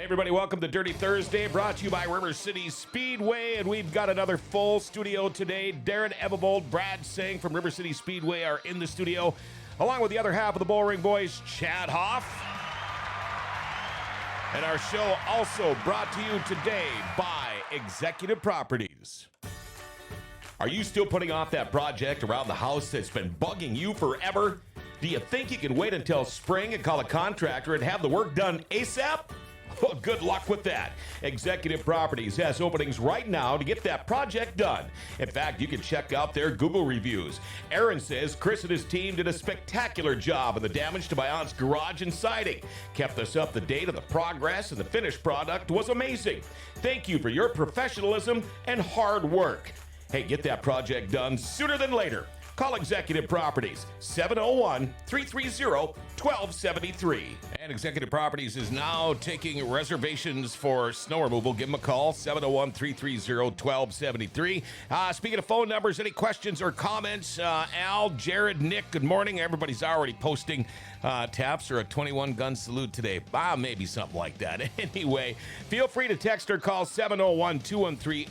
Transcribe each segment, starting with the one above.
Hey everybody, welcome to Dirty Thursday, brought to you by River Cities Speedway, and we've got another full studio today. Darren Evavold Brad Seng from River Cities Speedway are in the studio, along with the other half of the Bullring Boys, Chad Hoff. And our show also brought to you today by Executive Properties. Are you still putting off that project around the house that's been bugging you forever? Do you think you can wait until spring and call a contractor and have the work done ASAP? Well, good luck with that. Executive Properties has openings right now to get that project done. In fact, you can check out their Google reviews. Aaron says Chris and his team did a spectacular job in the damage to my aunt's garage and siding. Kept us up to date on the progress, and the finished product was amazing. Thank you for your professionalism and hard work. Hey, get that project done sooner than later. Call Executive Properties, 701-330-1273. And Executive Properties is now taking reservations for snow removal. Give them a call, 701-330-1273. Speaking of phone numbers, any questions or comments? Al, Jared, Nick, good morning. Everybody's already posting taps or a 21-gun salute today. Maybe something like that. Anyway, feel free to text or call 701-213-0863,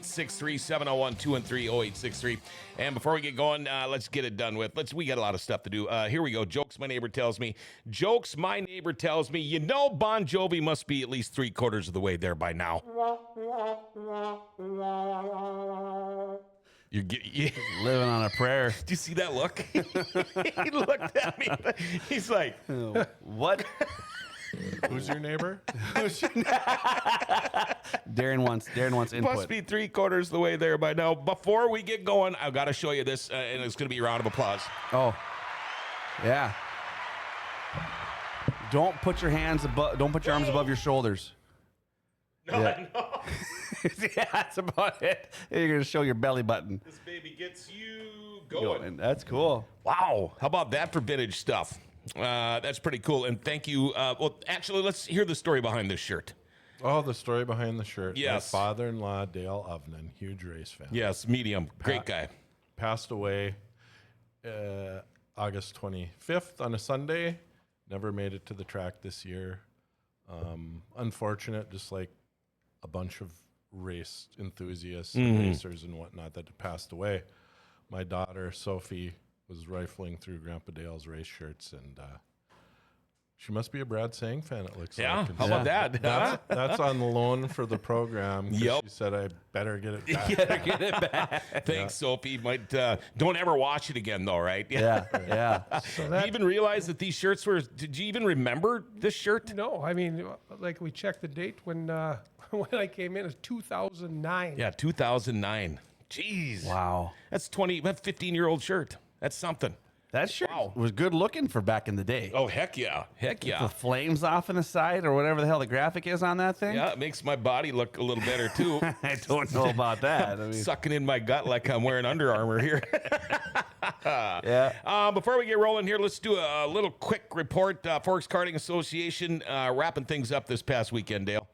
701-213-0863. And before we get going, let's get it done with. We got a lot of stuff to do. Here we go. Jokes my neighbor tells me. Jokes my neighbor tells me. You know Bon Jovi must be at least 3/4 of the way there by now. You're living on a prayer. Do you see that look? He looked at me. He's like, what? Who's your neighbor? Darren wants input. Must be 3/4 of the way there by now. Before we get going, I've got to show you this, and it's going to be a round of applause. Oh, yeah. Don't put your arms above your shoulders. No, yeah. No. Yeah, that's about it. You're going to show your belly button. This baby gets you going. That's cool. Wow. How about that for vintage stuff? That's pretty cool. And thank you. Well, actually, let's hear the story behind this shirt. Oh, the story behind the shirt. Yes. My father-in-law, Dale Ovnen, huge race fan. Yes, medium. Great guy. Passed away August 25th on a Sunday. Never made it to the track this year. Unfortunate, just like a bunch of race enthusiasts and racers and whatnot that had passed away. My daughter, Sophie, was rifling through Grandpa Dale's race shirts, and she must be a Brad Seng fan, it looks like. Yeah, how about that? That's on loan for the program. Yep. She said, I better get it back. Get it back. Thanks, Sophie. Might don't ever watch it again, though, right? Yeah. So you even realize that these shirts were? Did you even remember this shirt? No, I mean, like we checked the date when when I came in. It was 2009. Yeah, 2009. Jeez. Wow. That's 15-year-old shirt. That's something. That shirt was good looking for back in the day. Oh, heck yeah. Heck yeah. The flames off in the side or whatever the hell the graphic is on that thing. Yeah, it makes my body look a little better, too. I don't know about that. I mean, sucking in my gut like I'm wearing Under Armour here. Yeah. Before we get rolling here, let's do a little quick report. Forks Karting Association wrapping things up this past weekend, Dale.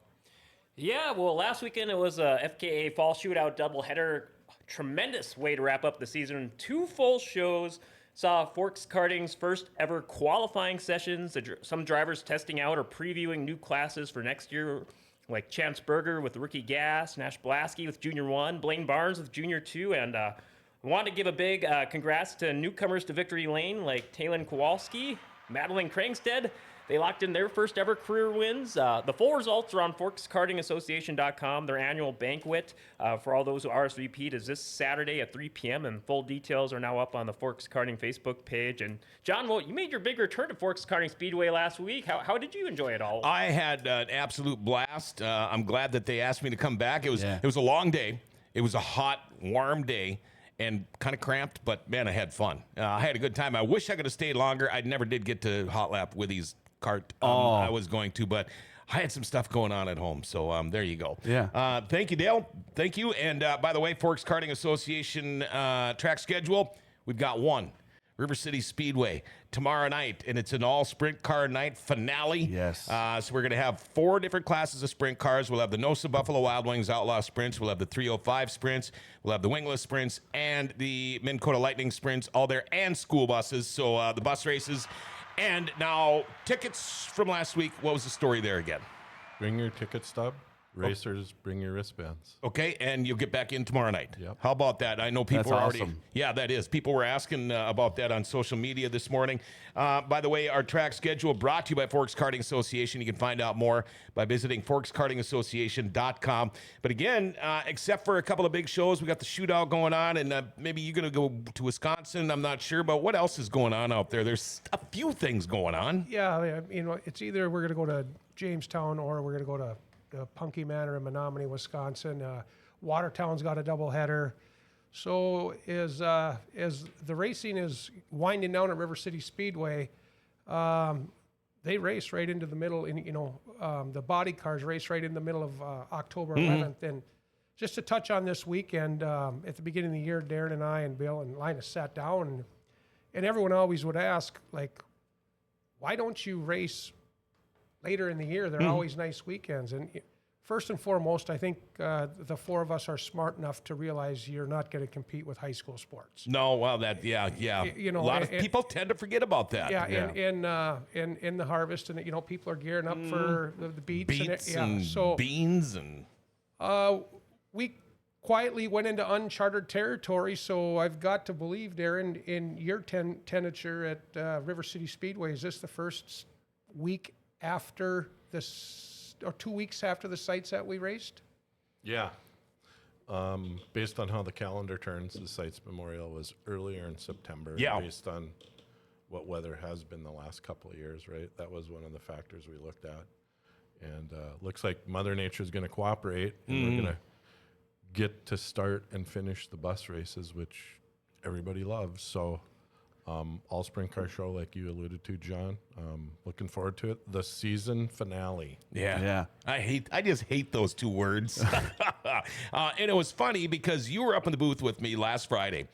Yeah, well, last weekend it was a FKA Fall Shootout doubleheader. Tremendous way to wrap up the season. 2 full shows. Saw Forks Karting's first ever qualifying sessions. Some drivers testing out or previewing new classes for next year, like Chance Berger with Rookie Gas, Nash Blasky with Junior 1, Blaine Barnes with Junior 2, and I wanted to give a big congrats to newcomers to Victory Lane like Talon Kowalski, Madeline Krangstead. They locked in their first ever career wins. The full results are on ForksKartingAssociation.com. Their annual banquet for all those who RSVP'd is this Saturday at 3 p.m. and full details are now up on the Forks Karting Facebook page. And John, well, you made your big return to Forks Karting Speedway last week. How did you enjoy it all? I had an absolute blast. I'm glad that they asked me to come back. It was a long day. It was a hot, warm day. And kind of cramped, but man, I had fun. I had a good time. I wish I could have stayed longer. I never did get to Hot Lap Withy's cart. I was going to, but I had some stuff going on at home. So there you go. Yeah. Thank you, Dale. Thank you. And by the way, Forks Karting Association track schedule, we've got one. River Cities Speedway tomorrow night, and it's an all sprint car night finale. Yes. So we're going to have 4 different classes of sprint cars. We'll have the NOSA Buffalo Wild Wings Outlaw Sprints. We'll have the 305 Sprints. We'll have the Wingless Sprints and the Minn Kota Lightning Sprints, all there, and school buses. So the bus races. And now, tickets from last week, what was the story there again? bring your ticket stub. Racers, bring your wristbands. Okay, and you'll get back in tomorrow night. Yep. How about that? I know people That's were already. awesome. Yeah, that is. People were asking about that on social media this morning. By the way, our track schedule brought to you by Forks Karting Association. You can find out more by visiting forkskartingassociation.com. But again, except for a couple of big shows, we got the shootout going on, and maybe you're going to go to Wisconsin. I'm not sure, but what else is going on out there? There's a few things going on. Yeah, it's either we're going to go to Jamestown or we're going to go to Punky Manor in Menominee, Wisconsin. Watertown's got a doubleheader. So as the racing is winding down at River Cities Speedway, they race right into the middle. The body cars race right in the middle of October 11th. And just to touch on this weekend, at the beginning of the year, Darren and I and Bill and Linus sat down, and everyone always would ask, like, why don't you race later in the year? They're always nice weekends. And first and foremost, I think the four of us are smart enough to realize you're not going to compete with high school sports. No, well, yeah. A lot of people tend to forget about that. Yeah, in the harvest, and people are gearing up for the beets and beans and. We quietly went into uncharted territory, so I've got to believe, Darren, in your tenure at River City Speedway, is this the first week after this, or 2 weeks after the sites that we raced? Yeah. Based on how the calendar turns, the Sites Memorial was earlier in September. Yeah. Based on what weather has been the last couple of years, right? That was one of the factors we looked at. And looks like Mother Nature is going to cooperate, and we're going to get to start and finish the bus races, which everybody loves. So all sprint car show, like you alluded to, John. Looking forward to it. The season finale. Yeah. I just hate those two words. And it was funny because you were up in the booth with me last Friday,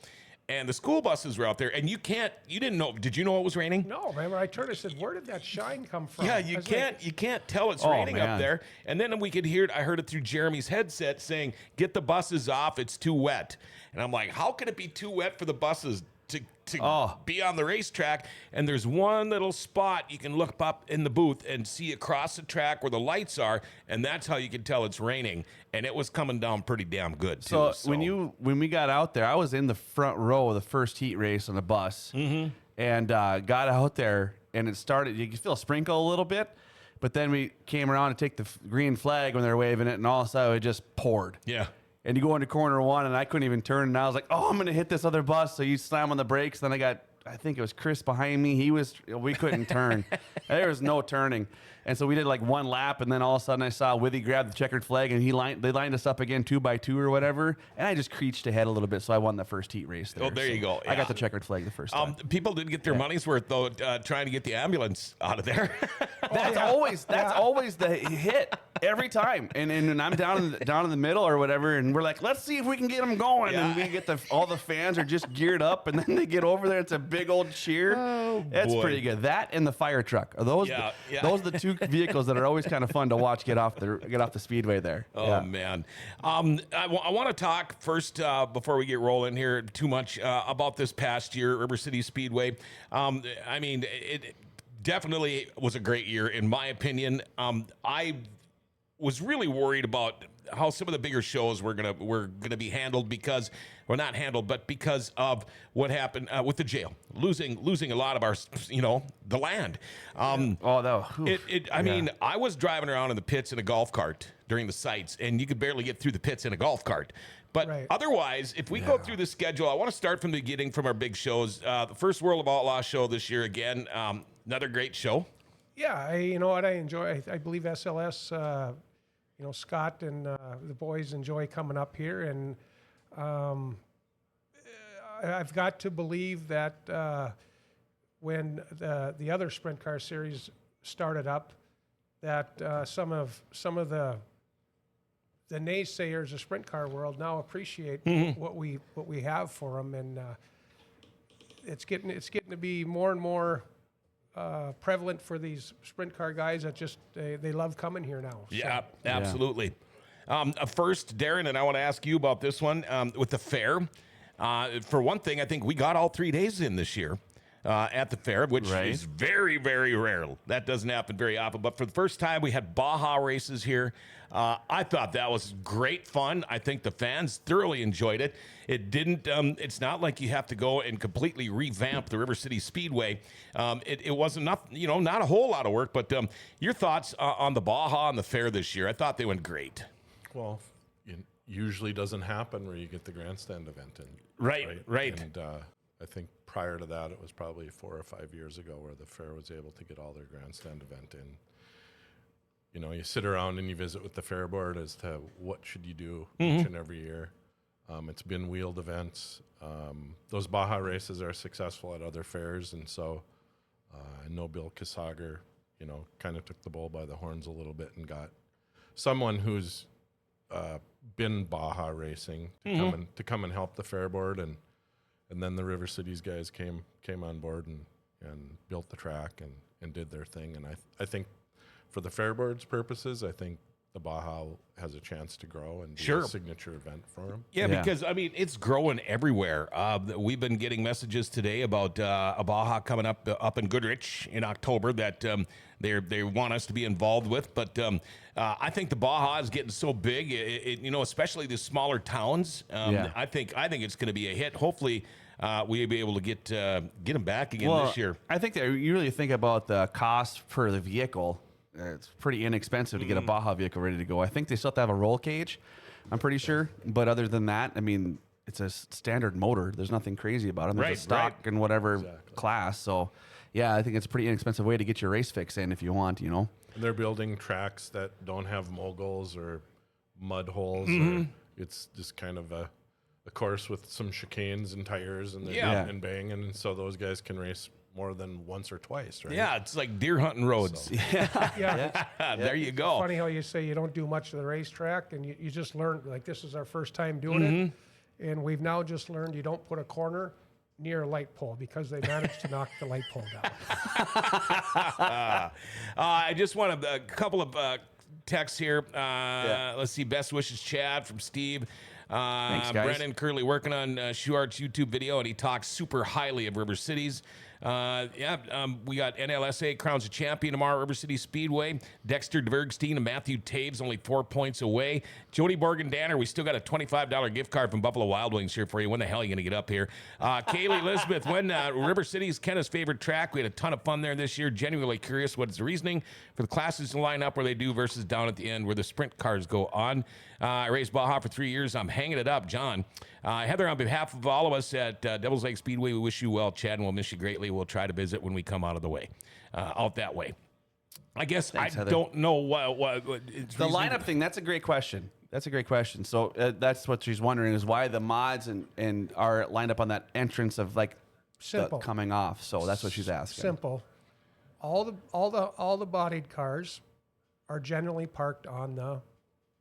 and the school buses were out there, and you didn't know. Did you know it was raining? No, remember I turned and said, where did that shine come from? Yeah, you can't tell it's raining up there. And then we could hear it. I heard it through Jeremy's headset saying, "Get the buses off, it's too wet." And I'm like, how can it be too wet for the buses to be on the racetrack? And there's one little spot you can look up in the booth and see across the track where the lights are, and that's how you can tell it's raining. And it was coming down pretty damn good too. So when we got out there, I was in the front row of the first heat race on the bus, and got out there, and it started. You could feel a sprinkle a little bit, but then we came around to take the green flag when they were waving it, and all of a sudden it just poured. Yeah. And you go into corner one, and I couldn't even turn. And I was like, "Oh, I'm gonna hit this other bus." So you slam on the brakes. Then I think it was Chris behind me. We couldn't turn. There was no turning. And so we did like one lap, and then all of a sudden I saw Withy grab the checkered flag, and they lined us up again 2 by 2 or whatever. And I just creeched ahead a little bit, so I won the first heat race there. Oh, there you go. I Yeah. got the checkered flag the first time. People didn't get their money's worth though, trying to get the ambulance out of there. That's always the hit every time. And I'm down in the middle or whatever, and we're like, let's see if we can get them going. Yeah. And we get all the fans are just geared up, and then they get over there. It's a big old cheer. That's boy. pretty good. That and the fire truck are those. Yeah. Those are the two vehicles that are always kind of fun to watch get off the speedway there. Oh, man. I want to talk first, before we get rolling here too much, about this past year, River City Speedway. It definitely was a great year, in my opinion. I was really worried about how some of the bigger shows were gonna be handled because of what happened with the jail, losing a lot of our, the land. I was driving around in the pits in a golf cart during the sites, and you could barely get through the pits in a golf cart. But otherwise, if we go through the schedule, I want to start from the beginning from our big shows. The first World of Outlaw show this year again, another great show. Yeah, you know what I enjoy? I believe SLS, Scott and the boys enjoy coming up here, and I've got to believe that when the other sprint car series started up, that some of the naysayers of sprint car world now appreciate what we have for them, and it's getting to be more and more prevalent for these sprint car guys that just they love coming here now. Yeah, absolutely. First, Darren, and I want to ask you about this one with the fair. For one thing, I think we got all 3 days in this year. at the fair, which is very, very rare. That doesn't happen very often. But for the first time, we had Baja races here. I thought that was great fun. I think the fans thoroughly enjoyed it. It didn't. It's not like you have to go and completely revamp the River Cities Speedway. It wasn't not a whole lot of work. But your thoughts on the Baja and the fair this year? I thought they went great. Well, it usually doesn't happen where you get the grandstand event in. Right. And I think prior to that, it was probably 4 or 5 years ago where the fair was able to get all their grandstand event in. You know, you sit around and you visit with the fair board as to what should you do each and every year. It's been wheeled events. Those Baja races are successful at other fairs, and so I know Bill Kasager, kind of took the bull by the horns a little bit and got someone who's been Baja racing to come and help the fair board, and then the River Cities guys came on board and built the track and did their thing. And I think for the fair board's purposes, I think the Baja has a chance to grow and be a signature event for them. Yeah, because, it's growing everywhere. We've been getting messages today about a Baja coming up in Goodrich in October that they want us to be involved with. But I think the Baja is getting so big, especially the smaller towns. I think it's going to be a hit. Hopefully, we'll be able to get them back again this year. I think that you really think about the cost for the vehicle. It's pretty inexpensive to get a Baja vehicle ready to go. I think they still have to have a roll cage, I'm pretty sure. But other than that, it's a standard motor. There's nothing crazy about it. There's a stock and whatever class. So, yeah, I think it's a pretty inexpensive way to get your race fix in if you want, And they're building tracks that don't have moguls or mud holes. It's just kind of a course with some chicanes and tires and and banging. And so those guys can race more than once or twice, right? Yeah, it's like deer hunting roads. So. There you go. It's funny how you say you don't do much of the racetrack, and you just learned, like, this is our first time doing it. And we've now just learned you don't put a corner near a light pole because they managed to knock the light pole down. I just want a couple of texts here. Let's see. Best wishes, Chad, from Steve. Thanks, guys. Brennan currently working on Shuart's YouTube video, and he talks super highly of River Cities. We got NLSA crowns a champion tomorrow at River Cities Speedway. Dexter Dvergstein and Matthew Taves only 4 points away. Jody Borgen-Danner, we still got a $25 gift card from Buffalo Wild Wings here for you. When the hell are you going to get up here? Kaylee Elizabeth, when River Cities, Kenna's favorite track. We had a ton of fun there this year. Genuinely curious what's the reasoning for the classes to line up where they do versus down at the end where the sprint cars go on. I raced Baja for 3 years. I'm hanging it up, John. Heather, on behalf of all of us at Devil's Lake Speedway, we wish you well, Chad, and we'll miss you greatly. We'll try to visit when we come out that way. I guess Thanks, I Heather. don't know what The lineup thing, that's a great question. So that's what she's wondering is why the mods and are lined up on that entrance of Simple. coming off. So that's what she's asking. Simple. All the bodied cars are generally parked on the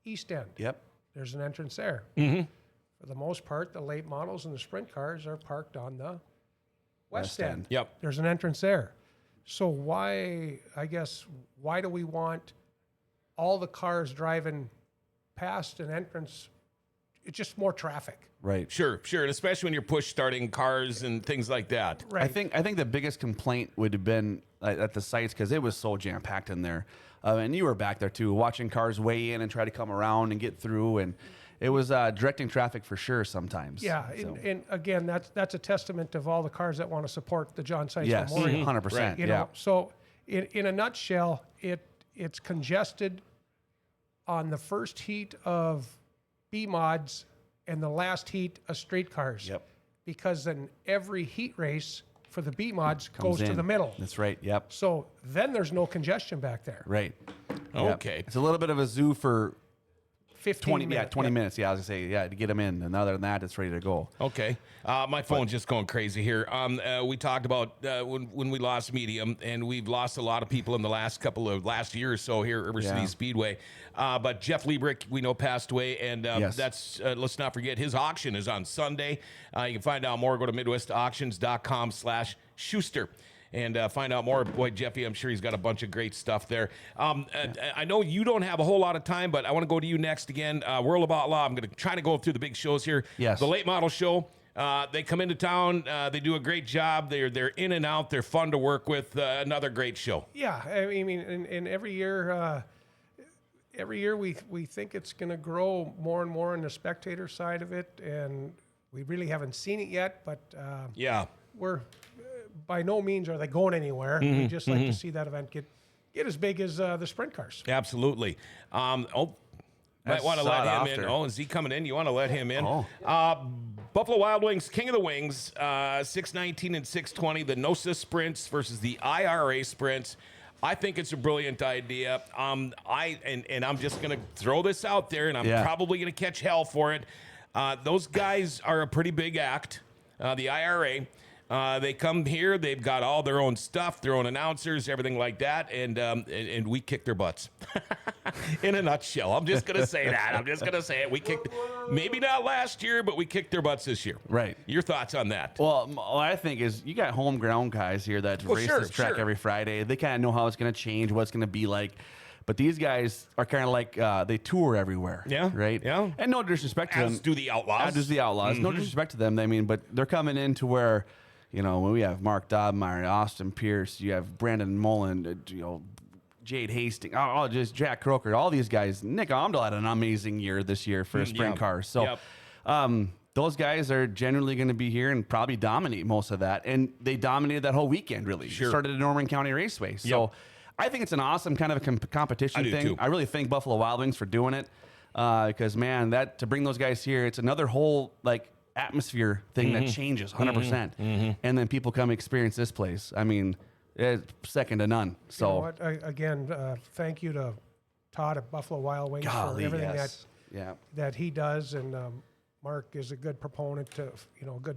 east end. Yep. There's an entrance there. For the most part, the late models and the sprint cars are parked on the west end. Yep. There's an entrance there. So why do we want all the cars driving past an entrance? It's just more traffic. Right. Sure, and especially when you're push starting cars and things like that. Right. I think the biggest complaint would have been at the sites because it was so jam packed in there, and you were back there too, watching cars weigh in and try to come around and get through, and it was directing traffic for sure sometimes. Yeah, So. and again, that's a testament of all the cars that want to support the John Seitz Yes, Memorial. 100%. Right. You Yeah. know, so in a nutshell, it's congested on the first heat of B mods and the last heat of street cars. Yep. Because then every heat race for the B mods Comes goes to in. the middle. That's right. Yep. So then there's no congestion back there. Right. Okay. Yep. It's a little bit of a zoo for 15 20 minutes. minutes. Yeah, I was gonna say, to get them in, and other than that, it's ready to go. Okay. My phone's just going crazy here. We talked about when we lost Medium, and we've lost a lot of people in the last year or so here at River City Speedway. But Jeff Liebrick, we know, passed away, and Yes. that's let's not forget his auction is on Sunday. You can find out more. Go to MidwestAuctions.com/Schuster. And find out more. Boy, Jeffy, I'm sure he's got a bunch of great stuff there. I know you don't have a whole lot of time, but I want to go to you next again. World of Outlaw. I'm going to try to go through the big shows here. Yes. The late model show, They come into town. They do a great job. They're in and out. They're fun to work with. Another great show. Yeah, I mean, and every year we think it's going to grow more and more on the spectator side of it, and we really haven't seen it yet. But Yeah. we're by no means are they going anywhere. We just like to see that event get as big as the sprint cars. Absolutely. Might want to let him in. Oh, is he coming in? You want to let him in? Buffalo Wild Wings, King of the Wings, 619 and 620, the NOSA sprints versus the IRA sprints. I think it's a brilliant idea. I'm just going to throw this out there, and I'm probably going to catch hell for it. Those guys are a pretty big act, the IRA. They come here. They've got all their own stuff, their own announcers, everything like that, and we kick their butts. In a nutshell, I'm just going to say that. I'm just going to say it. We kicked, maybe not last year, but we kicked their butts this year. Right. Your thoughts on that? Well, what I think is you got home ground guys here that race this track every Friday. They kind of know how it's going to change, what it's going to be like. But these guys are kind of like they tour everywhere. Yeah. Right? Yeah. And no disrespect to them. As do the Outlaws. As does the Outlaws. No disrespect to them. I mean, but they're coming into where, when we have Mark Dobmeyer, Austin Pierce, you have Brandon Mullen, Jade Hastings, just Jack Croker, all these guys. Nick Omdal had an amazing year this year for sprint cars. So those guys are generally going to be here and probably dominate most of that. And they dominated that whole weekend, really. Sure. Started at Norman County Raceway. So I think it's an awesome kind of a competition thing. Too. I really thank Buffalo Wild Wings for doing it because, man, to bring those guys here, it's another whole, atmosphere thing that changes 100%. And then people come experience this place. I mean, it's second to none. So, You know what? Again, thank you to Todd at Buffalo Wild Wings for everything that he does, and Mark is a good proponent to,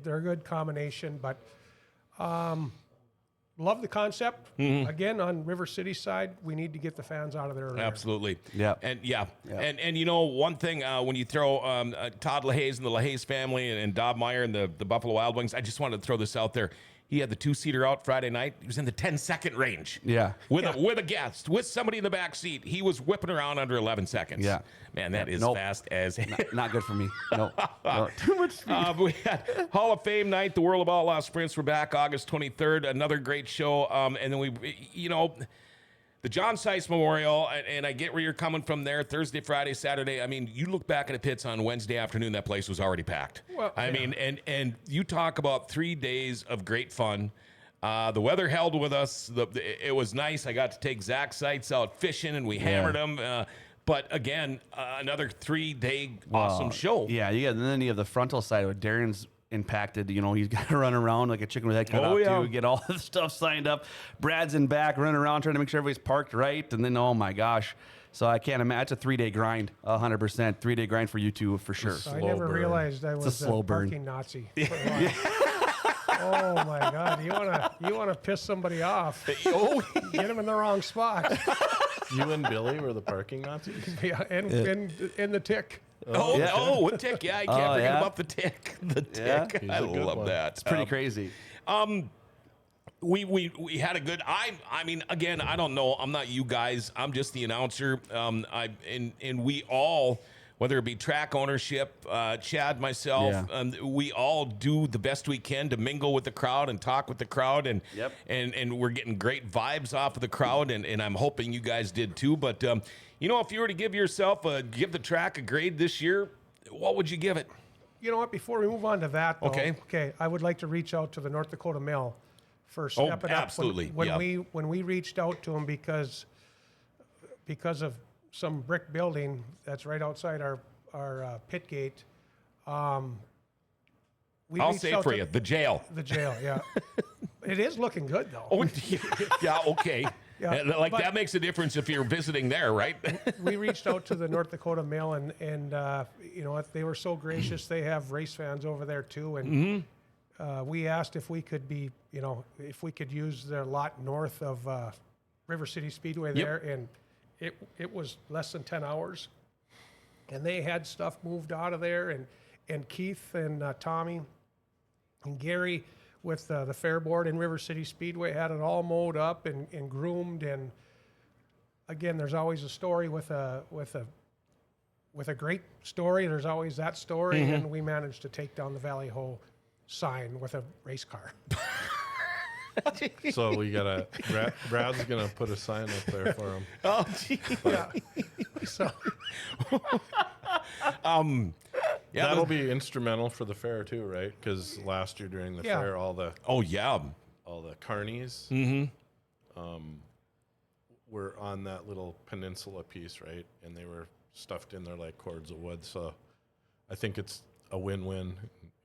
they're a good combination, but love the concept. Again, on River City side, we need to get the fans out of there. Absolutely. Yeah. And and one thing, when you throw Todd LaHaye and the LaHaye family and Dobmeyer and the Buffalo Wild Wings, I just wanted to throw this out there. He had the two-seater out Friday night. He was in the 10-second range. Yeah. With a guest, with somebody in the back seat. He was whipping around under 11 seconds. Yeah. Man, that is fast as... Not good for me. No. Too much speed. We had Hall of Fame night. The World of Outlaw Sprints were back August 23rd. Another great show. And then the John Seiss Memorial, and I get where you're coming from there, Thursday, Friday, Saturday. I mean, you look back at the pits on Wednesday afternoon, that place was already packed. Well, I mean, and you talk about 3 days of great fun. The weather held with us. It was nice. I got to take Zach Seitz out fishing, and we hammered him. But again, another 3-day awesome show. Yeah, and then you have the frontal side with Darren's impacted. He's got to run around like a chicken with head cut off too, get all the stuff signed up. Brad's in back running around trying to make sure everybody's parked right, and then oh my gosh, so I can't imagine. It's a 3-day grind, 100%. 3-day grind for you two for sure. So I never realized I was a parking Nazi. Oh my God! You wanna piss somebody off? Get them in the wrong spot. You and Billy were the parking Nazis? Yeah, and the tick. What tick? Yeah, I can't forget about the tick. The tick. He's I a good love one. that. It's pretty crazy. We had a good. I mean, again, I don't know. I'm not you guys. I'm just the announcer. And we all, whether it be track ownership, Chad, myself, we all do the best we can to mingle with the crowd and talk with the crowd, and we're getting great vibes off of the crowd, and I'm hoping you guys did too. But if you were to give give the track a grade this year, what would you give it? You know what? Before we move on to that, though, Okay, I would like to reach out to the North Dakota Mill for stepping up. Absolutely. When we reached out to them because of some brick building that's right outside our pit gate. I'll say it for you, the jail. The jail, yeah. It is looking good though. Oh, yeah, okay. Yeah, that makes a difference if you're visiting there, right? We reached out to the North Dakota Mill, and they were so gracious. They have race fans over there too, and we asked if we could if we could use their lot north of River Cities Speedway there, and it was less than 10 hours, and they had stuff moved out of there, and Keith and Tommy and Gary with the fair board in River City Speedway had it all mowed up and groomed. And again, there's always a story with a great story. There's always that story, and we managed to take down the Valley Ho sign with a race car. So we got Brad's gonna put a sign up there for him. Oh, gee. Yeah. So Yeah, That'll be instrumental for the fair too, right? Because last year during the Yeah. fair, all the carnies were on that little peninsula piece, right? And they were stuffed in there like cords of wood. So I think it's a win-win,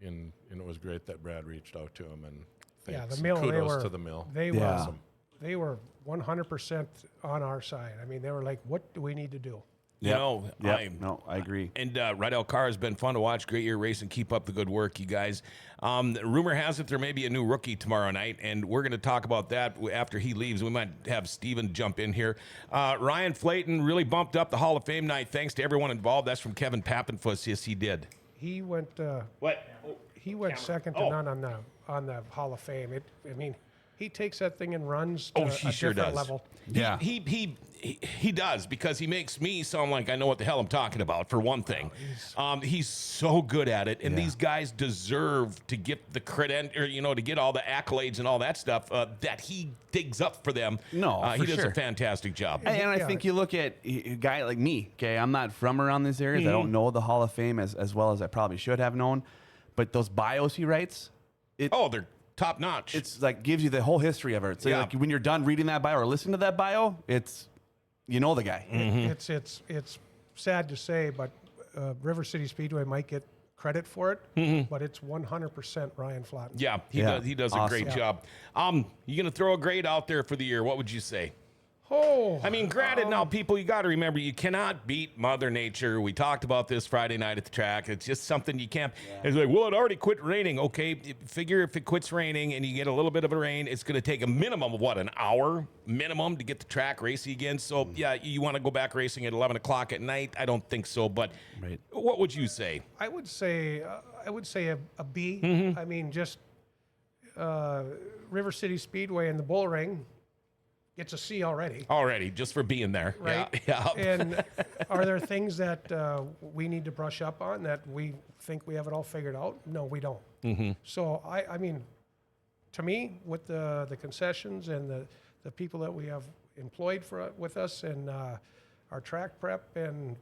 and it was great that Brad reached out to him, and yeah, thanks. the mill. Kudos to the mill. They Yeah. were Awesome. they were 100% on our side. I mean, they were like, "What do we need to do?" You know, No, I agree. And Rydell Carr has been fun to watch. Great year racing. Keep up the good work, you guys. Rumor has it there may be a new rookie tomorrow night, and we're going to talk about that after he leaves. We might have Steven jump in here. Ryan Flayton really bumped up the Hall of Fame night. Thanks to everyone involved. That's from Kevin Pappenfuss. Yes, he did. He went. What? He went second to none on the Hall of Fame. I mean, he takes that thing and runs to he a sure different does. level. Yeah. He does, because he makes me sound like I know what the hell I'm talking about, for one thing. He's so good at it, and these guys deserve to get the credit, or to get all the accolades and all that stuff that he digs up for them. No, he for does sure. a fantastic job. And I think you look at a guy like me, okay? I'm not from around these areas. I don't know the Hall of Fame as well as I probably should have known. But those bios he writes, They're top notch. it's like gives you the whole history of it. So Yeah. like when you're done reading that bio or listening to that bio, it's the guy. It's sad to say, but River City Speedway might get credit for it, but it's 100% Ryan Flatten. Yeah, he does a Awesome. great job. You gonna throw a grade out there for the year? What would you say? Oh, I mean, granted, now people, you got to remember, you cannot beat Mother Nature. We talked about this Friday night at the track. It's just something you can't. It's like, well, it already quit raining. Okay, figure if it quits raining and you get a little bit of a rain, it's going to take a minimum of an hour minimum to get the track racing again. So yeah, you want to go back racing at 11 o'clock at night? I don't think so. But Right. what would you say? I would say a B. I mean, just River City Speedway and the Bullring gets a C already. Already, just for being there. Right. Yeah. And are there things that we need to brush up on that we think we have it all figured out? No, we don't. So I mean, to me, with the concessions and the people that we have employed with us, and our track prep and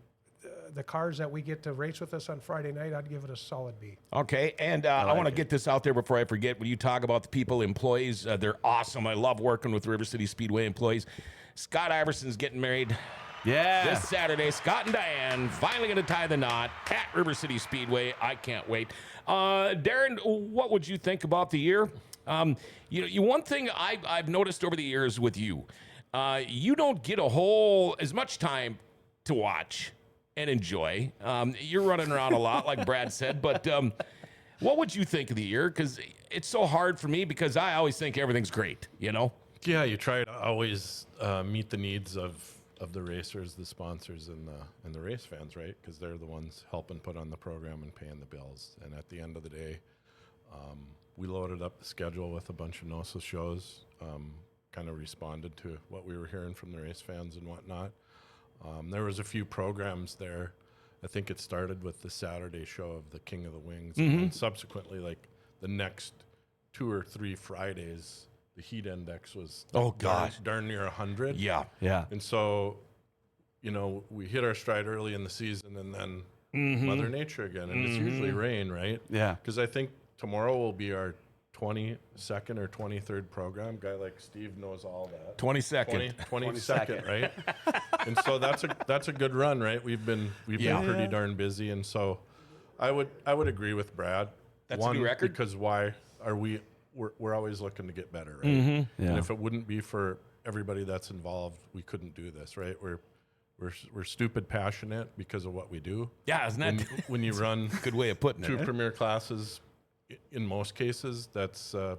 the cars that we get to race with us on Friday night, I'd give it a solid B. Okay, and I want to get this out there before I forget. When you talk about the people, employees, they're awesome. I love working with River City Speedway employees. Scott Iverson's getting married Yeah. this Saturday. Scott and Diane finally going to tie the knot at River City Speedway. I can't wait. Darren, what would you think about the year? One thing I've noticed over the years with you, you don't get as much time to watch and enjoy. You're running around a lot, like Brad said, but what would you think of the year? Because it's so hard for me, because I always think everything's great, Yeah, you try to always meet the needs of the racers, the sponsors, and the race fans, right? Because they're the ones helping put on the program and paying the bills. And at the end of the day, we loaded up the schedule with a bunch of NOSA shows, kind of responded to what we were hearing from the race fans and whatnot. There was a few programs there. I think it started with the Saturday show of the King of the Wings, and then subsequently, like the next 2 or 3 Fridays, the heat index was darn near 100. Yeah. Yeah. And so, we hit our stride early in the season, and then Mother Nature again, and it's usually rain, right? Yeah. Because I think tomorrow will be our 22nd or 23rd program. Guy like Steve knows all that. 22nd. 22nd, right? And so that's a good run, right? We've been pretty darn busy, and so I would agree with Brad. That's a new record? Because why are we're always looking to get better, right? Yeah. And if it wouldn't be for everybody that's involved, we couldn't do this, right? We're stupid passionate because of what we do. Yeah, isn't that When you run good way of putting 2 it? premier classes, in most cases, that's a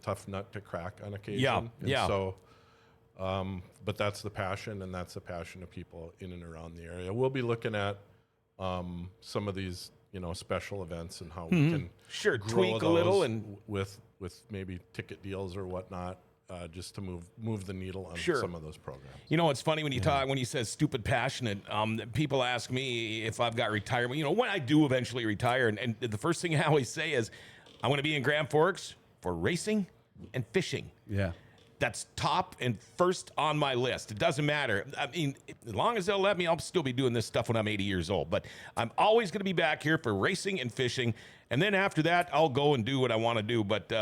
tough nut to crack on occasion. Yeah, And yeah. So, but that's the passion, and that's the passion of people in and around the area. We'll be looking at some of these, special events and how we can Sure, grow tweak a little those and- with maybe ticket deals or whatnot, just to move the needle on Sure. some of those programs. It's funny when you say stupid passionate, people ask me if I've got retirement, when I do eventually retire. And the first thing I always say is, I'm going to be in Grand Forks for racing and fishing. Yeah. That's top and first on my list. It doesn't matter. I mean, as long as they'll let me, I'll still be doing this stuff when I'm 80 years old. But I'm always going to be back here for racing and fishing. And then after that, I'll go and do what I want to do. But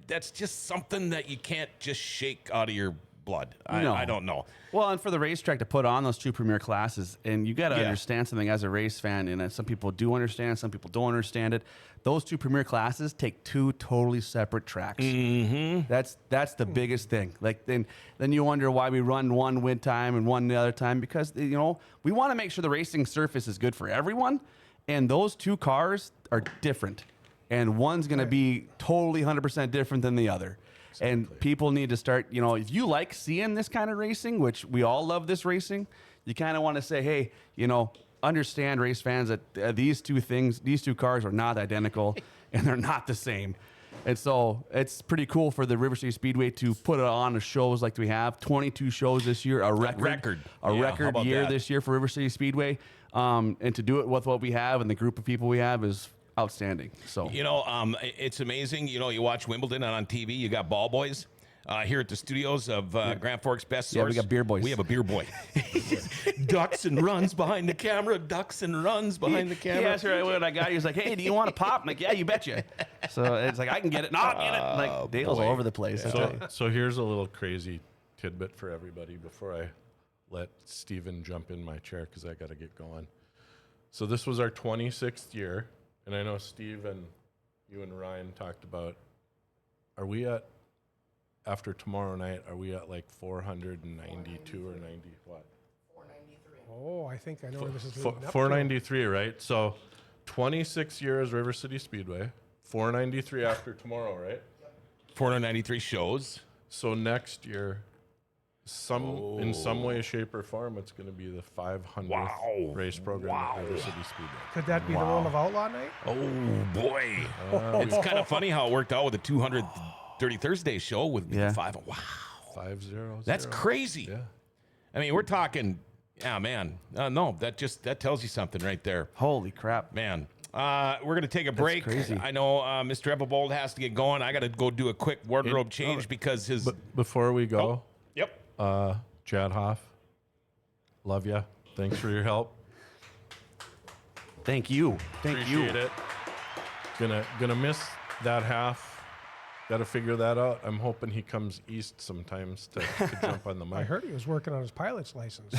that's just something that you can't just shake out of your blood. I don't know. Well, and for the racetrack to put on those 2 premier classes, and you got to Yeah. understand something as a race fan, and some people do understand, some people don't understand it. Those 2 premier classes take 2 totally separate tracks. Mm-hmm. That's the biggest thing. Like then you wonder why we run one wind time and one the other time, because we want to make sure the racing surface is good for everyone, and those 2 cars are different, and one's going to be totally 100% different than the other. And people need to start, if you like seeing this kind of racing, which we all love this racing, you kind of want to say, hey, understand, race fans, that these 2 cars are not identical and they're not the same. And so it's pretty cool for the River Cities Speedway to put it on the shows like we have. 22 shows this year, a record Yeah, how record about year that? this year for River Cities Speedway. And to do it with what we have and the group of people we have is outstanding. So it's amazing. You watch Wimbledon and on TV, you got ball boys. Here at the studios of Grand Forks Best Source. Yeah, we got beer boys. We have a beer boy. Ducks and runs behind the camera. Ducks and runs behind the camera. Yeah, that's right. When I got, he was like, "Hey, do you want a pop?" I'm like, "Yeah, you betcha." So it's like I can get it. No, I'll get it. Like Dale's all over the place. So here's a little crazy tidbit for everybody before I let Steven jump in my chair because I got to get going. So this was our 26th year, and I know Steve and you and Ryan talked about, are we at, after tomorrow night, are we at like 492 or 90 what? 493. Oh, I think I know where this is leading up to. 493, right? So 26 years River City Speedway, 493 after tomorrow, right? 493 shows. So next year, in some way, shape, or form, it's going to be the 500th race program at River City Speedway. Could that be the World of Outlaw night? Oh, boy. It's kind of funny how it worked out with the 200 Dirty Thursday show with the 5. Wow. 5-0. That's crazy. Yeah. I mean, we're talking, man. No, that tells you something right there. Holy crap, man. We're going to take a break. Crazy. I know Mr. Evavold has to get going. I got to go do a quick wardrobe change because his... Before we go... Yep. Chad Hoff, love ya. Thanks for your help. Thank you. Appreciate it. Gonna miss that half. Got to figure that out. I'm hoping he comes east sometimes to jump on the mic. I heard he was working on his pilot's license.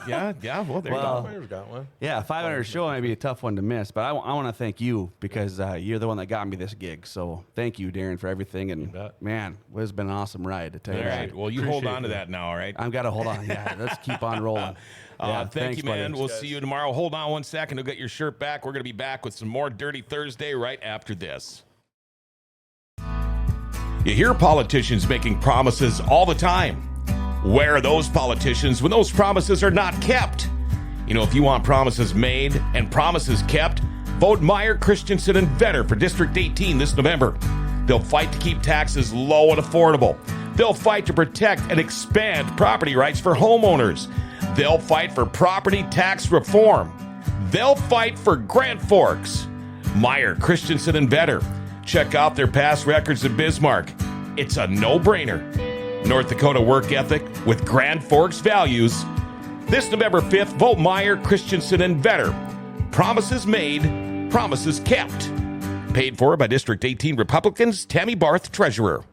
Yeah. Well, there you go. I've got one. Yeah, 500 show might be a tough one to miss, but I want to thank you because you're the one that got me this gig. So thank you, Darren, for everything. And man, it has been an awesome ride to tell you. All right. Well, you hold on to that now, all right? I've got to hold on. Yeah, let's keep on rolling. Thank you, man. Buddy. We'll see you tomorrow. Hold on one second. You'll get your shirt back. We're going to be back with some more Dirty Thursday right after this. You hear politicians making promises all the time. Where are those politicians when those promises are not kept? If you want promises made and promises kept, vote Meyer, Christensen, and Vetter for District 18 this November. They'll fight to keep taxes low and affordable. They'll fight to protect and expand property rights for homeowners. They'll fight for property tax reform. They'll fight for Grand Forks. Meyer, Christensen, and Vetter. Check out their past records in Bismarck. It's a no-brainer. North Dakota work ethic with Grand Forks values. This November 5th, vote Meyer, Christensen, and Vetter. Promises made, promises kept. Paid for by District 18 Republicans, Tammy Barth, Treasurer.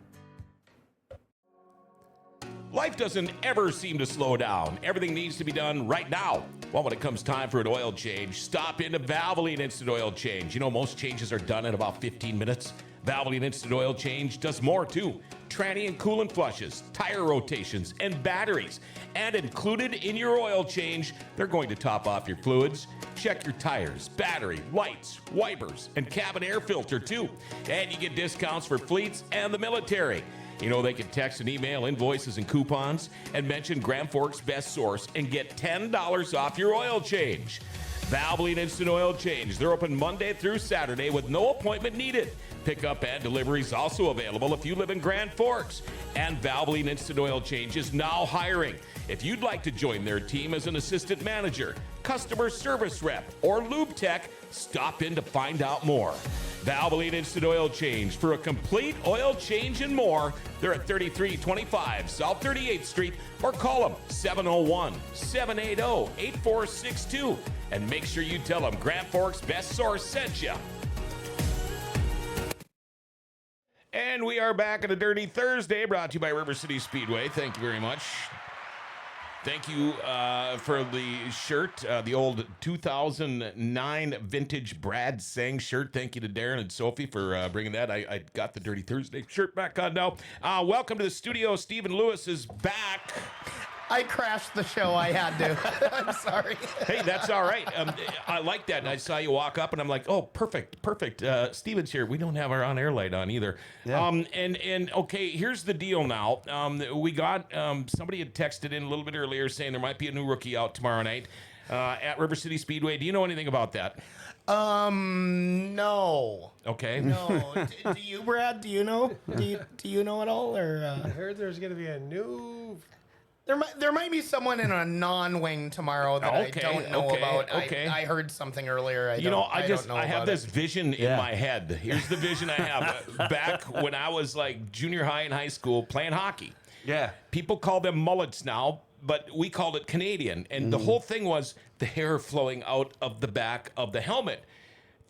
Life doesn't ever seem to slow down. Everything needs to be done right now. Well, when it comes time for an oil change, stop into Valvoline Instant Oil Change. Most changes are done in about 15 minutes. Valvoline Instant Oil Change does more, too. Tranny and coolant flushes, tire rotations, and batteries. And included in your oil change, they're going to top off your fluids. Check your tires, battery, lights, wipers, and cabin air filter, too. And you get discounts for fleets and the military. They can text and email invoices and coupons and mention Grand Forks Best Source and get $10 off your oil change. Valvoline Instant Oil Change. They're open Monday through Saturday with no appointment needed. Pickup and delivery is also available if you live in Grand Forks. And Valvoline Instant Oil Change is now hiring. If you'd like to join their team as an assistant manager, customer service rep, or lube tech, stop in to find out more. Valvoline Instant Oil Change for a complete oil change and more. They're at 3325 South 38th Street, or call them 701-780-8462. And make sure you tell them Grand Forks Best Source sent you. And we are back on a Dirty Thursday, brought to you by River Cities Speedway. Thank you very much. Thank you for the shirt, the old 2009 vintage Brad Seng shirt. Thank you to Darren and Sophie for bringing that. I got the Dirty Thursday shirt back on now. Welcome to the studio. Stephen Lewis is back. I crashed the show. I had to. I'm sorry. Hey, that's all right. I like that. And I saw you walk up, and I'm like, oh, perfect. Steven's here. We don't have our on-air light on either. Yeah. And okay, here's the deal now. We got somebody had texted in a little bit earlier saying there might be a new rookie out tomorrow night at River City Speedway. Do you know anything about that? No. Okay. No. Do you, Brad? Do you know? Do you know at all? Or I heard there's going to be a new. there might be someone in a non-wing tomorrow that I don't know about. Okay. I heard something earlier. I have this vision in Yeah. my head. Here's the vision I have. Back when I was like junior high and high school playing hockey. Yeah. People call them mullets now, but we called it Canadian. And the whole thing was the hair flowing out of the back of the helmet.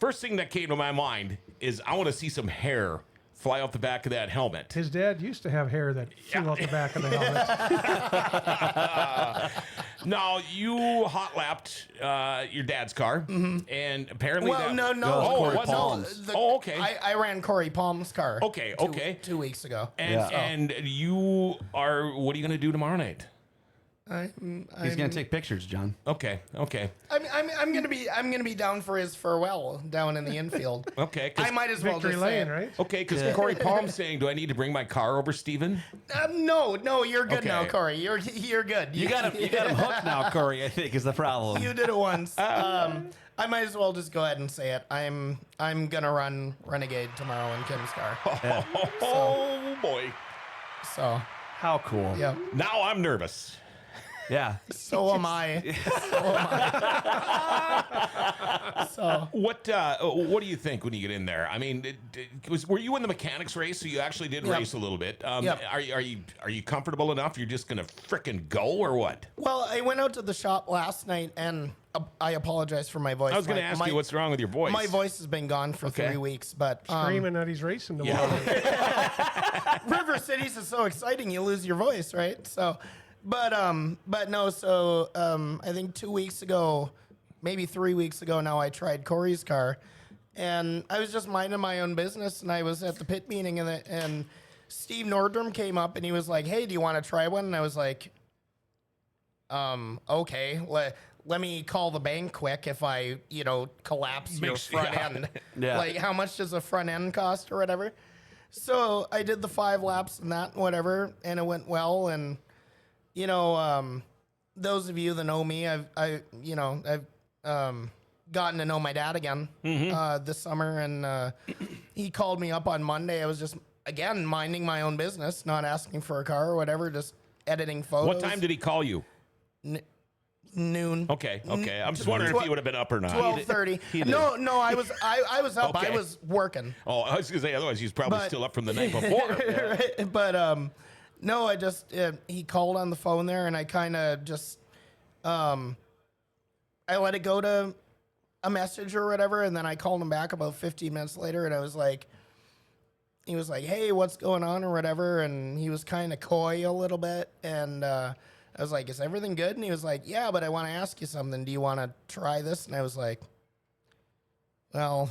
First thing that came to my mind is I want to see some hair fly off the back of that helmet. His dad used to have hair that flew out the back of the helmet. Now, you hot-lapped your dad's car, and apparently Well, no. Corey it wasn't? Palms. Okay. I ran Corey Palm's car. Okay. 2 weeks ago. And you are, what are you going to do tomorrow night? He's going to take pictures, John. Okay. I'm gonna be down for his farewell down in the infield. Okay. I might as well Victory just say Lane, it. right? Okay, because Corey Palm's saying, do I need to bring my car over, Steven? No, you're good Okay. now, Corey. You're good. You got him hooked now, Corey, I think, is the problem. You did it once. I might as well just go ahead and say it. I'm gonna run Renegade tomorrow in Kim's car. Oh, boy. So How cool. yeah. Now I'm nervous. Yeah. So am I. So What do you think when you get in there? I mean, were you in the mechanics race? So you actually did Yep. race a little bit. Yep. Are you comfortable enough? You're just gonna frickin' go or what? well, I went out to the shop last night and I apologize for my voice. I was gonna ask you what's wrong with your voice. My voice has been gone for Okay. 3 weeks, but Screaming that he's racing tomorrow. River Cities is so exciting, you lose your voice, right? So, but no. So I think 2 weeks ago, maybe 3 weeks ago now, I tried Corey's car, and I was just minding my own business, and I was at the pit meeting, and Steve Nordrum came up, and he was like, "Hey, do you want to try one?" And I was like, okay. Let me call the bank quick if I, collapse your front end. Yeah. Like, how much does a front end cost or whatever? So I did the 5 laps and that and whatever, and it went well. And, those of you that know me, I've gotten to know my dad again this summer, and he called me up on Monday. I was just, again, minding my own business, not asking for a car or whatever, just editing photos. What time did he call you? Noon. Okay. I'm just wondering if you would have been up or not. 12:30. No, I was up. Okay. I was working. Oh, I was gonna say otherwise he's probably But- still up from the night before. Right, but no, I just he called on the phone there, and I kind of just I let it go to a message or whatever, and then I called him back about 15 minutes later, and he was like, "Hey, what's going on?" or whatever, and he was kind of coy a little bit, and I was like, "Is everything good?" And he was like, "Yeah, but I want to ask you something. Do you want to try this?" And I was like, "Well,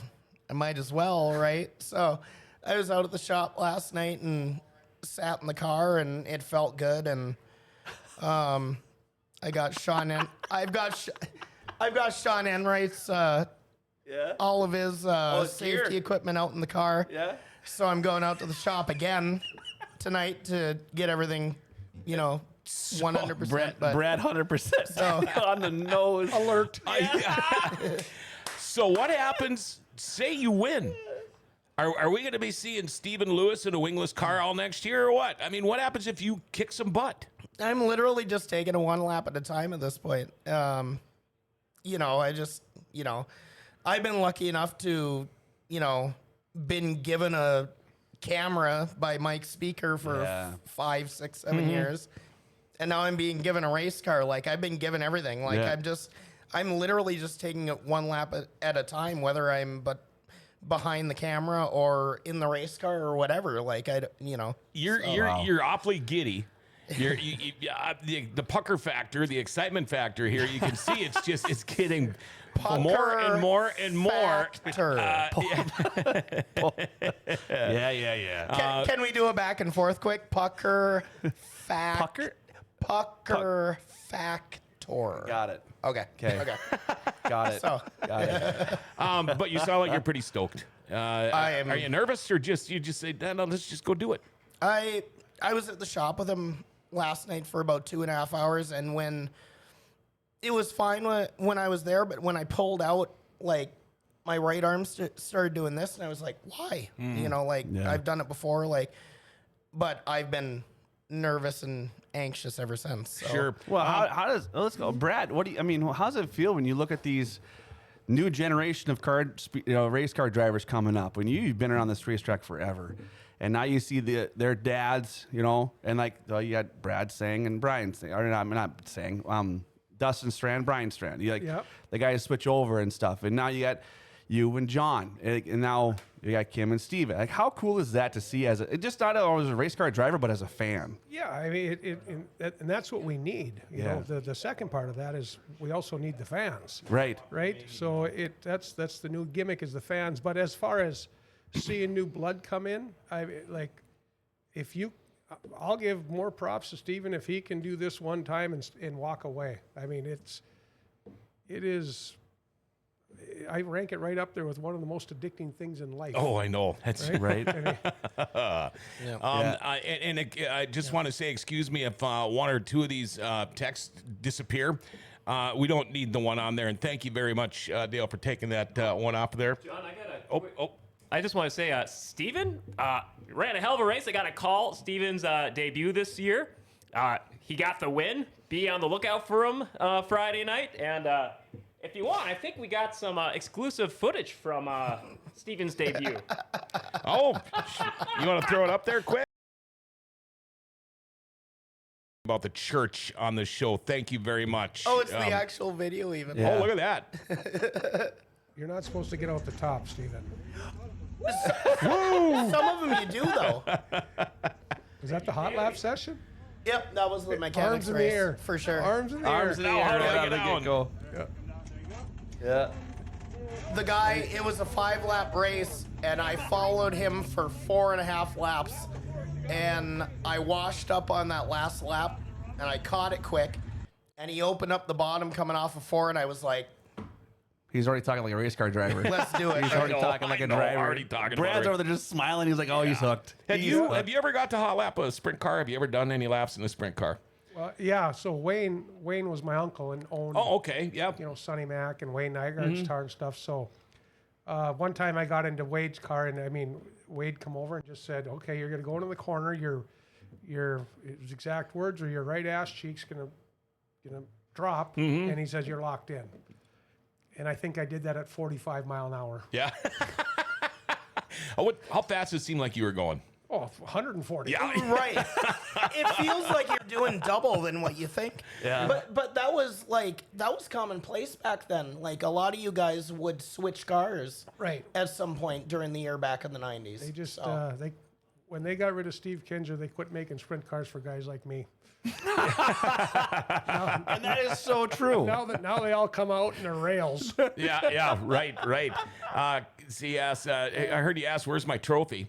I might as well, right?" So I was out at the shop last night and sat in the car, and it felt good. And I got Sean in. I've got Sean Enright's all of his safety gear. equipment out in the car. Yeah. So I'm going out to the shop again tonight to get everything, 100%. but Brad 100% on the nose. Alert. So what happens? Say you win. Are we going to be seeing Stephen Lewis in a wingless car all next year or what? I mean, what happens if you kick some butt? I'm literally just taking it one lap at a time at this point. You know, I've been lucky enough to, been given a camera by Mike Speaker for 5, 6, 7 years. And now I'm being given a race car. Like, I've been given everything. Like, I'm literally just taking it one lap at a time, whether I'm behind the camera or in the race car or whatever. Like, You're awfully giddy. The pucker factor, the excitement factor here, you can see it's getting more and more and more. Yeah. Can we do a back and forth quick? Pucker factor. Got it. Okay. Got it. So But you sound like you're pretty stoked. I am. Are you nervous or you just say, no, let's just go do it? I was at the shop with him last night for about 2.5 hours, and when it was fine when I was there, but when I pulled out, like, my right arm started doing this, and I was like, why? I've done it before, but I've been nervous and anxious ever since. So. Sure. Well, let's go, Brad. How does it feel when you look at these new generation of race car drivers coming up? When you've been around this racetrack forever, and now you see their dads, and you got Brad Seng and Brian Seng, or not Seng, Dustin Strand, Brian Strand. The guys switch over and stuff, and now you got you and John, and now you got Kim and Steven. Like, how cool is that to see just not as a race car driver, but as a fan? Yeah, I mean, and that's what we need. You know, the second part of that is we also need the fans. Right. So that's the new gimmick is the fans. But as far as seeing new blood come in, I'll give more props to Steven if he can do this one time and walk away. I mean, it is. I rank it right up there with one of the most addicting things in life. Oh, I know. That's right. Yeah. I just want to say, excuse me if one or two of these texts disappear. We don't need the one on there. And thank you very much, Dale, for taking that one off there. John, I just want to say, Steven ran a hell of a race. I got a call. Steven's debut this year. He got the win. Be on the lookout for him Friday night. And if you want, I think we got some exclusive footage from Steven's debut. Oh, you want to throw it up there quick? About the church on the show. Thank you very much. Oh, it's the actual video even. Oh, look at that. You're not supposed to get out the top, Steven. Some of them you do, though. Is that the hot lap session? Yep, that was the mechanics Arms in the race, air. for sure. Arms in the air. Arms in the How air do I right get out of the down? get-go. Yeah. The guy, it was a 5-lap race, and I followed him for 4.5 laps, and I washed up on that last lap, and I caught it quick, and he opened up the bottom coming off of 4, and I was like, He's already talking like a race car driver. let's do it. He's already talking like a driver. Already talking Brad's about over there just smiling. He's like, oh, he's hooked. Have you ever got to hot lap a sprint car? Have you ever done any laps in a sprint car? Yeah, so Wayne was my uncle and owned, Oh, okay. Yeah. Sonny Mac and Wayne Nygaard's car and stuff. So one time I got into Wade's car, and Wade come over and just said, okay, you're going to go into the corner. Your his exact words are your right ass cheek's going to drop. And he says, you're locked in. And I think I did that at 45 mile an hour. Yeah. How fast does it seem like you were going? Oh, 140. Yeah. Right. It feels like you're doing double than what you think. Yeah. But that was commonplace back then. Like, a lot of you guys would switch cars Right. at some point during the year back in the 90s. They just, So, when they got rid of Steve Kinzer, they quit making sprint cars for guys like me. And that is so true. Now they all come out in their rails. Yeah. Right. I heard you ask, where's my trophy?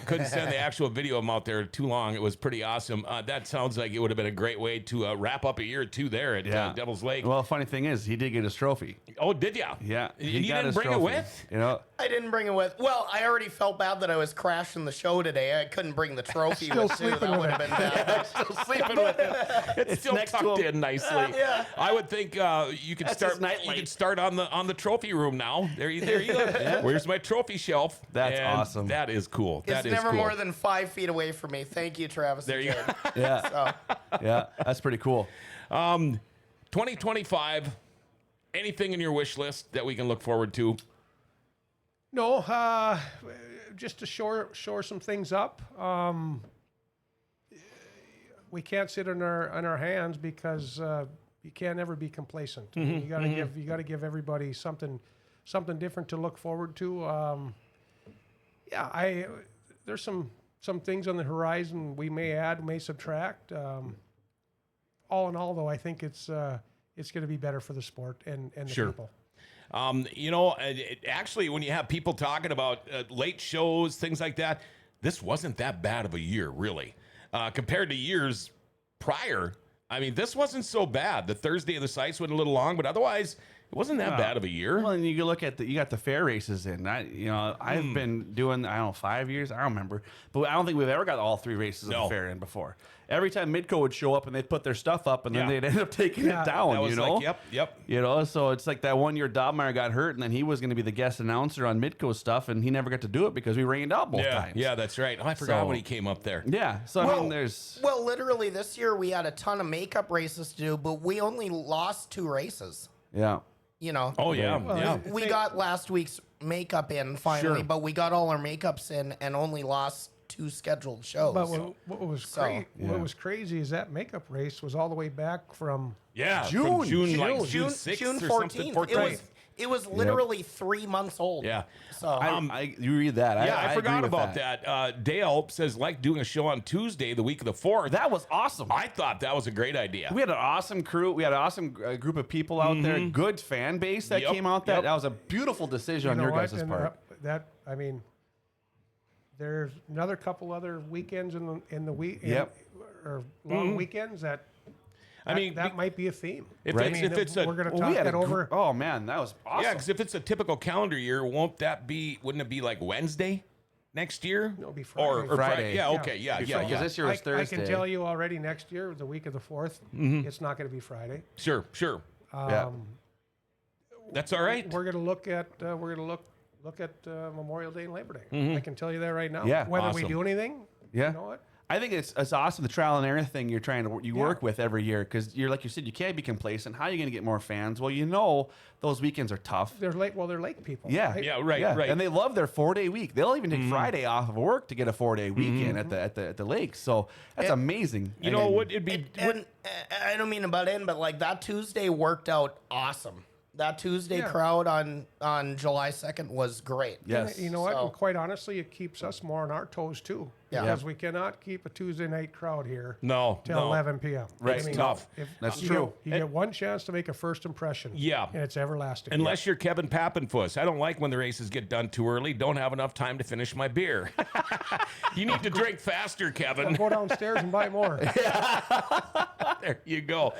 Couldn't send the actual video of him out there too long. It was pretty awesome. That sounds like it would have been a great way to wrap up a year or two there at Devil's Lake. Well, funny thing is, he did get his trophy. Oh, did ya? Yeah. You got didn't his bring it trophy. with? You know, I didn't bring it with. Well, I already felt bad that I was crashing the show today. I couldn't bring the trophy Still with too. sleeping That with would have it. been bad. still sleeping with him. It's still next to tucked him. in nicely. Yeah. I would think you could That's start. his nightlight. You could start on the trophy room now. There you go. Where's my trophy shelf? That's And awesome. That is cool. It's That is never cool. more than 5 feet away from me. Thank you, Travis. There and you Jade. go. Yeah. So, Yeah. That's pretty cool. 2025. Anything in your wish list that we can look forward to? No, just to shore some things up. We can't sit on our hands because you can't ever be complacent. You gotta give everybody something different to look forward to. There's some things on the horizon we may add, may subtract. All in all, though, I think it's going to be better for the sport and the Sure. people. Actually, when you have people talking about late shows, things like that, this wasn't that bad of a year, really. Compared to years prior, I mean, this wasn't so bad. The Thursday of the Sites went a little long, but otherwise, it wasn't that bad of a year. Well, and you look at you got the fair races in. I've been doing, 5 years, I don't remember, but I don't think we've ever got all 3 races of No. the fair in before. Every time Midco would show up and they'd put their stuff up and then Yeah. they'd end up taking Yeah. it down. That was you know, like, yep. So it's like that one year Dobmeyer got hurt and then he was going to be the guest announcer on Midco stuff and he never got to do it because we rained out both times. Yeah, that's right. Oh, I forgot So- when he came up there. Yeah. So I mean, there's well, literally this year we had a ton of makeup races to do, but we only lost 2 races. yeah. You know. Oh, yeah, Well, yeah. We got last week's makeup in finally, Sure. but we got all our makeups in and only lost 2 scheduled shows. But what was So, what was crazy is that makeup race was all the way back from Yeah, June. from June, like June, June 6th June or 14th. something. It was literally 3 months old. Yeah. So You read that. Yeah, I agree forgot with about that. Dale says, like doing a show on Tuesday, the week of the 4th. That was awesome. I thought that was a great idea. We had an awesome crew. We had an awesome group of people out there. Good fan base that Yep, came out. yep. That was a beautiful decision on You know your what? guys' And, part. there's another couple other weekends in the week, Yep. or long weekends that. I mean, that might be a theme. if Right. it's- if it's a- we're going to Well, talk we had that over. Oh man, that was awesome. Yeah, because if it's a typical calendar year, wouldn't it be like Wednesday next year? It'll be Or Friday. Friday. Yeah, okay, yeah, Because yeah. this year was I Thursday. can tell you already next year, the week of the 4th, it's not going to be Friday. Sure. Yeah. That's all right. We're going to look at Memorial Day and Labor Day. I can tell you that right now. Yeah. Whether we Awesome. do anything, Yeah. you know what? I think it's awesome the trial and error thing you're trying to work with every year because you're like you said you can't be complacent. How are you going to get more fans? Well, those weekends are tough. They're lake people. Yeah, right? Yeah, right. And they love their 4-day week. They'll even take Friday off of work to get a 4-day weekend at the lake. So that's amazing. You know what? It'd be. and I don't mean to butt in, but like that Tuesday worked out awesome. That Tuesday Yeah. crowd on July 2nd was great. Yes. You know what? So- And quite honestly, it keeps us more on our toes too. Yeah. Because we cannot keep a Tuesday night crowd here No, till no. 11 p.m. Right. It's tough. That's you true. Get, you get one chance to make a first impression. Yeah. And it's everlasting. Unless you're Kevin Pappenfuss. I don't like when the races get done too early. Don't have enough time to finish my beer. You need to drink faster, Kevin. Go downstairs and buy more. There you go.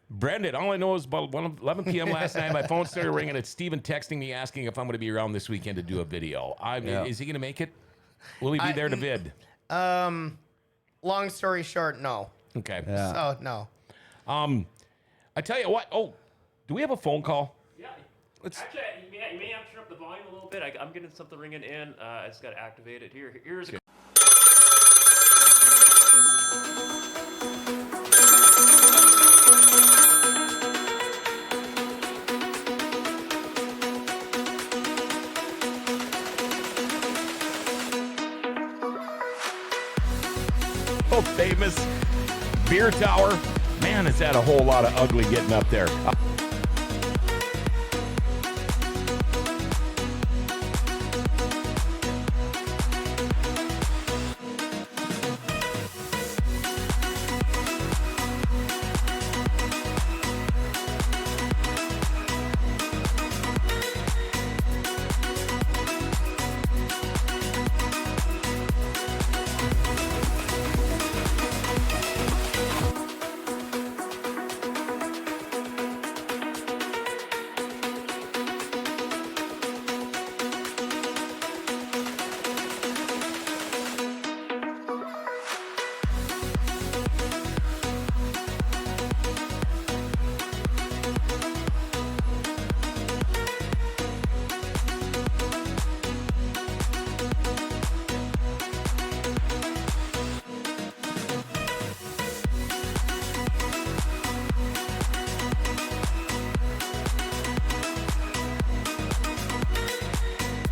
Brendan, all I know is about 11 p.m. last night, my phone started ringing. It's Steven texting me asking if I'm going to be around this weekend to do a video. Is he going to make it? Will he be there to vid? Long story short, no. Okay. So no. I tell you what. Oh, do we have a phone call? Yeah. Let's- Actually, you may have to turn up the volume a little bit. I'm getting something ringing in. I just got to activate it. Here's a. Oh, famous beer tower. Man, it's had a whole lot of ugly getting up there.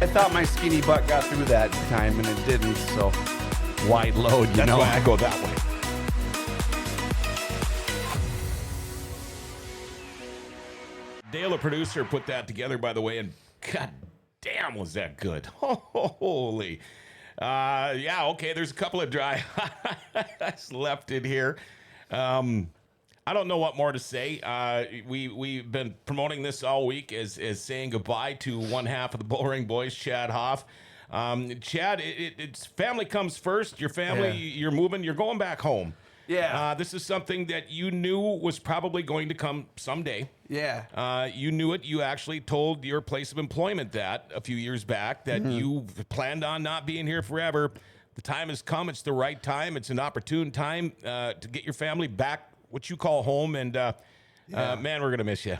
I thought my skinny butt got through that time, and it didn't. So wide load, you That's know. why I go that way. Dale, a producer, put that together, by the way, and god damn, was that good. Holy. Yeah, okay, there's a couple of dry highlights left in here. I don't know what more to say. We've been promoting this all week as saying goodbye to one half of the Bullring Boys, Chad Hoff. Chad, it's family comes first. Your family, you're moving, you're going back home. Yeah. This is something that you knew was probably going to come someday. Yeah. You knew it. You actually told your place of employment that a few years back, that you planned on not being here forever. The time has come. It's the right time. It's an opportune time to get your family back, what you call home. And man, we're going to miss you.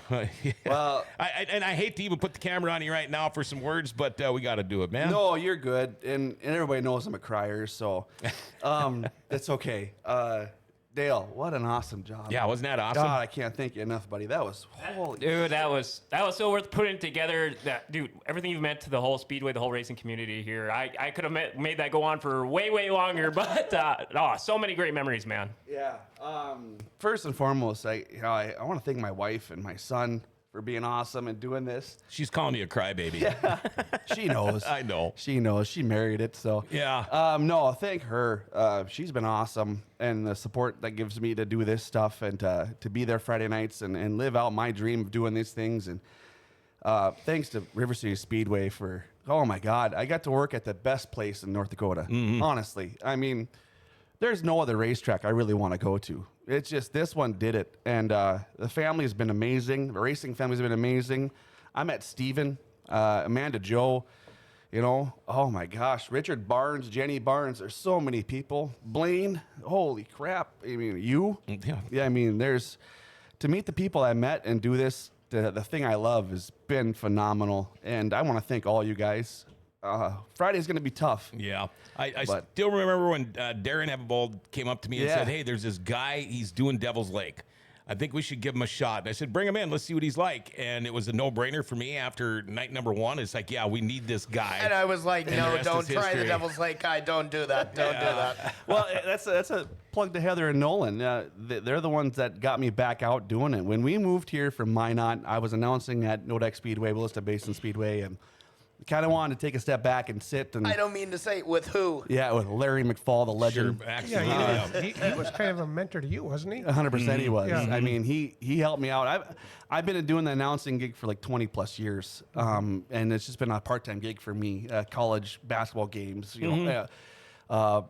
Well, I hate to even put the camera on you right now for some words, but we got to do it, man. no, you're good, and everybody knows I'm a crier, so that's okay. Dale, what an awesome job. Yeah, wasn't that awesome? God, I can't thank you enough, buddy. That was holy. Dude, that was so worth putting together. Dude, everything you've meant to the whole Speedway, the whole racing community here. I could have made that go on for way, way longer, but so many great memories, man. Yeah. First and foremost, I want to thank my wife and my son for being awesome and doing this. She's calling you a crybaby. Yeah. She knows. I know. She knows. She married it, so. Yeah. No, thank her. She's been awesome, and the support that gives me to do this stuff and to be there Friday nights and live out my dream of doing these things. And thanks to River Cities Speedway for, oh my God, I got to work at the best place in North Dakota. Honestly. I mean, there's no other racetrack I really want to go to. It's just this one did it. And the family has been amazing. The racing family's been amazing. I met Steven, Amanda Joe, you know, oh my gosh, Richard Barnes, Jenny Barnes. There's so many people. Blaine, holy crap. I mean, you? Yeah, I mean, to meet the people I met and do this, the thing I love has been phenomenal. And I want to thank all you guys. Friday's going to be tough. Yeah. I still remember when Darren Evavold came up to me and said, hey, there's this guy, he's doing Devil's Lake. I think we should give him a shot. And I said, bring him in. Let's see what he's like. And it was a no-brainer for me after night number one. It's like, yeah, we need this guy. And I was like, And no, the rest don't is try the history. Devil's Lake guy. Don't do that. Don't do that. Well, that's a plug to Heather and Nolan. They're the ones that got me back out doing it. When we moved here from Minot, I was announcing at Nodex Speedway, Willista Basin Speedway, and kind of wanted to take a step back and sit. And I don't mean to say with who. yeah, with Larry McFall, the legend. Sure, actually, Yeah, he was kind of a mentor to you, wasn't he? 100% he was. Yeah. I mean, he helped me out. I've been doing the announcing gig for like 20 plus years, and it's just been a part-time gig for me. College basketball games, you know,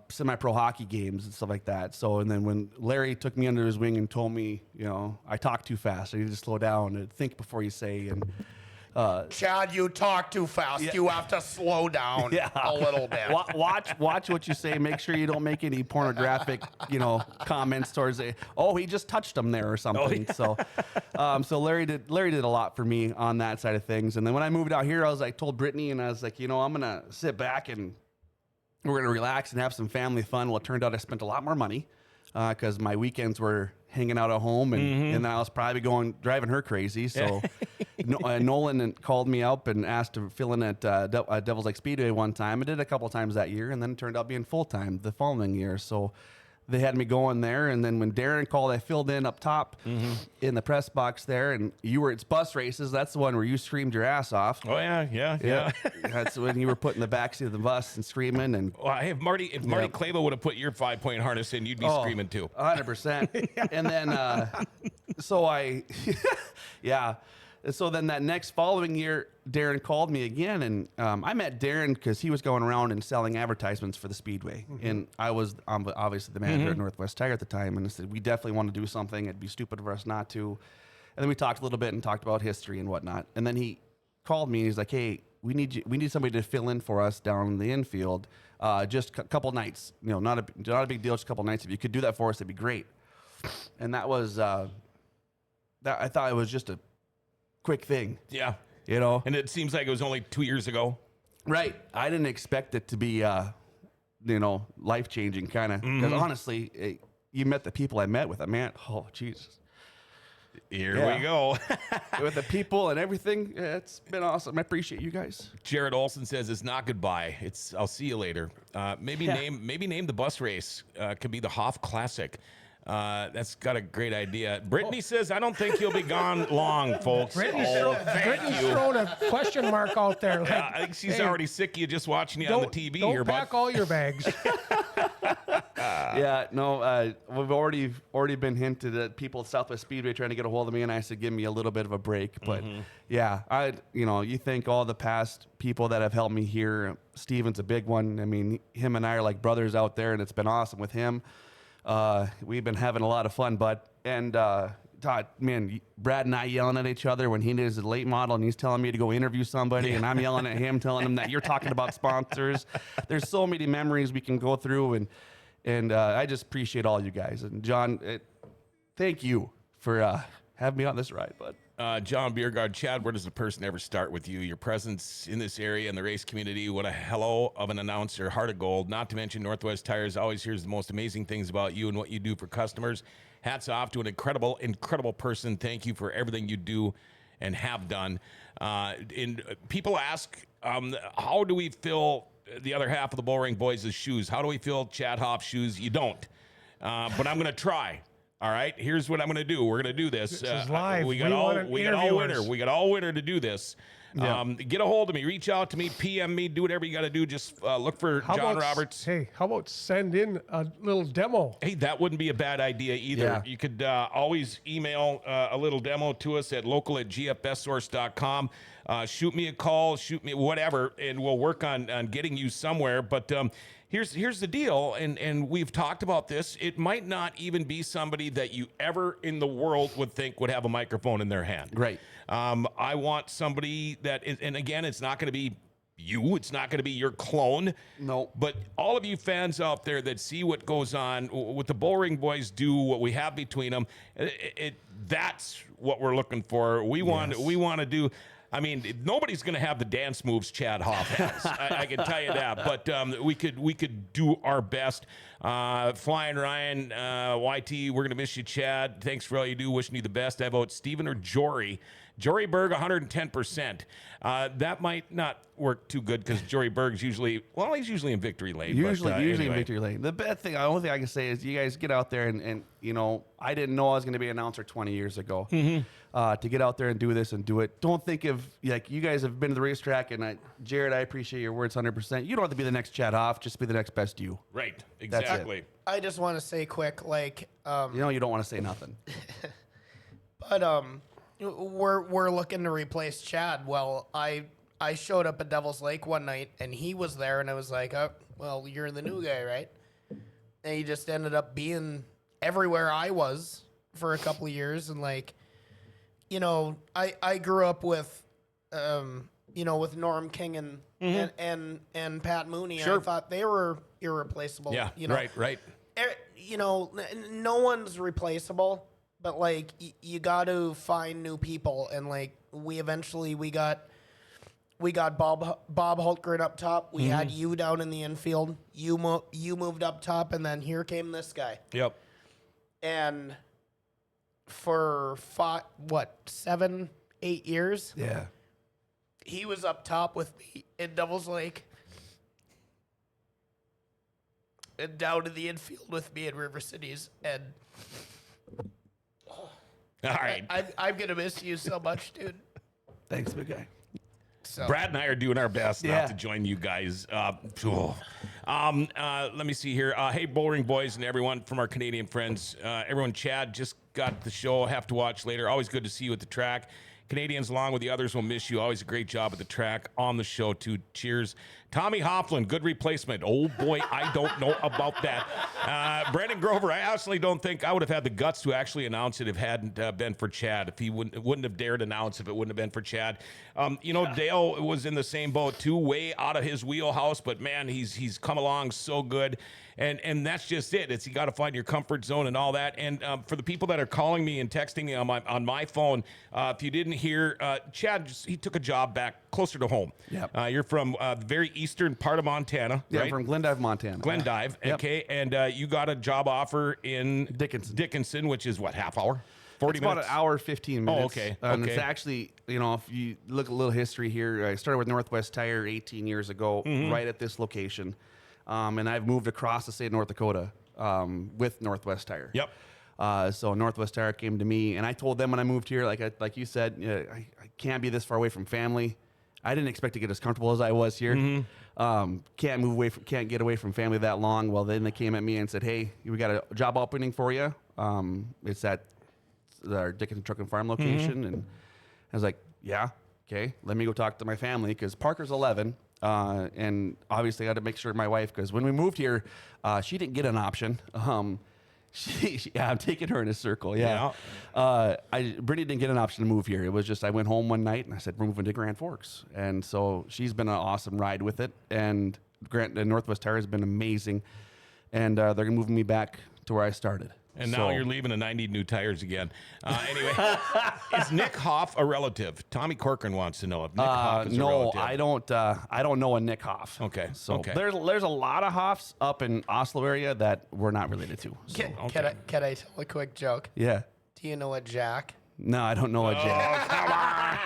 semi-pro hockey games and stuff like that. So, and then when Larry took me under his wing and told me, you know, I talk too fast, I need to slow down and think before you say. And Chad, you talk too fast. Yeah. You have to slow down a little bit. Watch what you say. Make sure you don't make any pornographic, you know, comments towards it. Oh, he just touched him there or something. So Larry did a lot for me on that side of things. And then when I moved out here, I told Brittany, and I was like, you know, I'm gonna sit back and we're gonna relax and have some family fun. Well, it turned out I spent a lot more money because my weekends were hanging out at home, and then I was probably driving her crazy. So Nolan called me up and asked to fill in at Devil's Lake Speedway one time. I did a couple times that year, and then it turned out being full time the following year. So they had me going there, and then when Darren called, I filled in up top in the press box there, and it's bus races. That's the one where you screamed your ass off. Oh, yeah. That's when you were put in the backseat of the bus and screaming. And Well, hey, if Marty Clavo would have put your 5-point harness in, you'd be screaming too. 100%. And then, so then that next following year, Darren called me again, and I met Darren because he was going around and selling advertisements for the Speedway. And I was obviously the manager at Northwest Tiger at the time, and I said, we definitely want to do something. It'd be stupid for us not to. And then we talked a little bit and talked about history and whatnot. And then he called me, and he's like, hey, we need somebody to fill in for us down in the infield just a couple nights. You know, not a big deal, just a couple nights. If you could do that for us, it'd be great. And that was, I thought it was just a quick thing. Yeah. You know? And it seems like it was only 2 years ago. Right. I didn't expect it to be, life-changing kind of. Because honestly, you met the people I met with. Man, oh, Jesus. Here Yeah. we go. With the people and everything, it's been awesome. I appreciate you guys. Jared Olson says it's not goodbye. It's I'll see you later. Maybe name the bus race. Could be the Hoff Classic. That's got a great idea. Brittany says I don't think he'll be gone long, folks. Brittany's, Thank you. throwing a question mark out there. Like, I think she's hey, already sick of you just watching you on the TV don't here, bud. pack all your bags. Yeah, no, we've already been hinted that people at Southwest Speedway trying to get a hold of me, and I said give me a little bit of a break. But yeah, you thank all the past people that have helped me here. Steven's a big one. I mean, him and I are like brothers out there, and it's been awesome with him. We've been having a lot of fun, bud. And Todd, man, Brad and I yelling at each other when he is a late model and he's telling me to go interview somebody, and I'm yelling at him, telling him that you're talking about sponsors. There's so many memories we can go through, and I just appreciate all you guys. And John, thank you for having me on this ride, bud. John Biergard, Chad, where does a person ever start with you? Your presence in this area and the race community, what a hello of an announcer, heart of gold. Not to mention Northwest Tires always hears the most amazing things about you and what you do for customers. Hats off to an incredible, incredible person. Thank you for everything you do and have done. And people ask, how do we fill the other half of the Bullring Boys' shoes? How do we fill Chad Hoff's shoes? You don't. But I'm going to try. All right, here's what I'm going to do. We're going to do this. This is live. We got all winter. We got all winter to do this. Yeah. Get a hold of me. Reach out to me. PM me. Do whatever you got to do. Just look for John Roberts. Hey, how about send in a little demo? Hey, that wouldn't be a bad idea either. Yeah. You could always email a little demo to us at local@gfbestsource.com. Shoot me a call. Shoot me whatever, and we'll work on getting you somewhere. But here's the deal, and we've talked about this. It might not even be somebody that you ever in the world would think would have a microphone in their hand. Right. I want somebody that is, and again, it's not going to be you. It's not going to be your clone. No. But all of you fans out there that see what goes on, what the Bullring Boys do, what we have between them, that's what we're looking for. We want to do. I mean, nobody's going to have the dance moves Chad Hoff has. I can tell you that. But we could do our best. Flying Ryan, YT, we're going to miss you, Chad. Thanks for all you do. Wishing you the best. I vote Steven or Jory. Jory Berg, 110%. That might not work too good because Jory Berg's he's usually in victory lane. Usually anyway. in victory lane. The only thing I can say is you guys get out there and I didn't know I was going to be an announcer 20 years ago. To get out there and do this and do it. Don't think of, like, you guys have been to the racetrack, and Jared, I appreciate your words 100%. You don't have to be the next Chad Hoff, just be the next best you. Right, That's it. exactly. I just want to say quick, like, You don't want to say nothing. but we're looking to replace Chad. Well, I showed up at Devil's Lake one night, and he was there, and I was like, oh, well, you're the new guy, right? And he just ended up being everywhere I was for a couple of years, and like, I grew up with, with Norm King and Pat Mooney. Sure. I thought they were irreplaceable. Yeah, right. No one's replaceable, but like you got to find new people, and like we got Bob Hultgren up top. We had you down in the infield. You moved up top, and then here came this guy. Yep. And for 7, 8 years, Yeah. he was up top with me in Devil's Lake, and down in the infield with me in River Cities. And All right. I'm gonna miss you so much, dude. Thanks, big guy. So Brad and I are doing our best Yeah. not to join you guys. Let me see here. Hey, Bullring Boys and everyone from our Canadian friends. Everyone, Chad just got the show. Have to watch later. Always good to see you at the track. Canadians, along with the others, will miss you. Always a great job at the track, on the show, too. Cheers. Tommy Hofflin, good replacement. Oh, boy, I don't know about that. Brandon Grover, I actually don't think I would have had the guts to actually announce it if it hadn't been for Chad. If he wouldn't have dared announce if it wouldn't have been for Chad. Dale was in the same boat, too, way out of his wheelhouse. But, man, he's come along so good. And that's just it. You got to find your comfort zone and all that. And for the people that are calling me and texting me on my phone, if you didn't hear, Chad, he took a job back closer to home. Yep. You're from the very eastern part of Montana, Yeah, right? I'm from Glendive, Montana. Glendive, Yep. okay. And you got a job offer in Dickinson. Dickinson, which is what, half hour? 40 It's about minutes? an hour, 15 minutes. okay, And okay. it's actually, if you look at a little history here, I started with Northwest Tire 18 years ago, right at this location. And I've moved across the state of North Dakota with Northwest Tire. Yep. So Northwest Tire came to me, and I told them when I moved here, like you said, I can't be this far away from family. I didn't expect to get as comfortable as I was here. Can't get away from family that long. Well, then they came at me and said, "Hey, we got a job opening for you. It's at our Dickinson Truck and Farm location." And I was like, "Yeah, okay. Let me go talk to my family because Parker's 11." And obviously I had to make sure my wife, because when we moved here, she didn't get an option. I'm taking her in a circle. Yeah. Brittany didn't get an option to move here. It was just, I went home one night and I said, we're moving to Grand Forks. And so she's been an awesome ride with it. And Northwest Tire has been amazing. And they're moving me back to where I started. And now you're leaving and I need new tires again. Anyway, is Nick Hoff a relative? Tommy Corcoran wants to know if Nick Hoff is a relative. No, I don't know a Nick Hoff. Okay, So okay. there's a lot of Hoffs up in Oslo area that we're not related to. So, Can I tell a quick joke? yeah. Do you know a Jack? No, I don't know a Jack. Come on.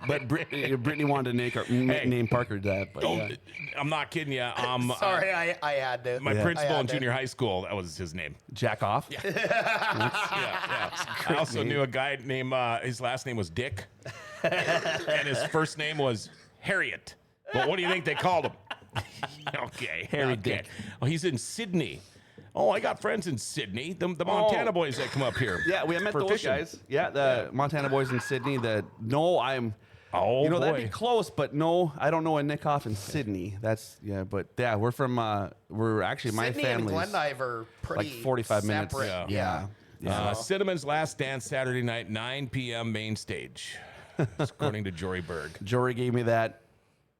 But Brittany wanted to name Parker that. But yeah. I'm not kidding you. Sorry, I had to. My Yeah. principal I in had junior high school, that was his name. Jack off. Yeah. I also knew a guy named, his last name was Dick, and his first name was Harriet. But what do you think they called him? Okay. Harry okay. Dick. Oh, he's in Sydney. Oh, I got friends in Sydney. The Montana boys that come up here. Yeah, we met for those fishing. guys. Yeah, the Montana boys in Sydney. Oh, that'd boy. be close, but no, I don't know a Nick Hoff in Sydney. We're from, we're actually, my Sydney and family's Glendive are pretty like 45 minutes. separate. Yeah. Cinnamon's Last Dance Saturday night, 9 p.m. main stage, according to Jory Berg. Jory gave me that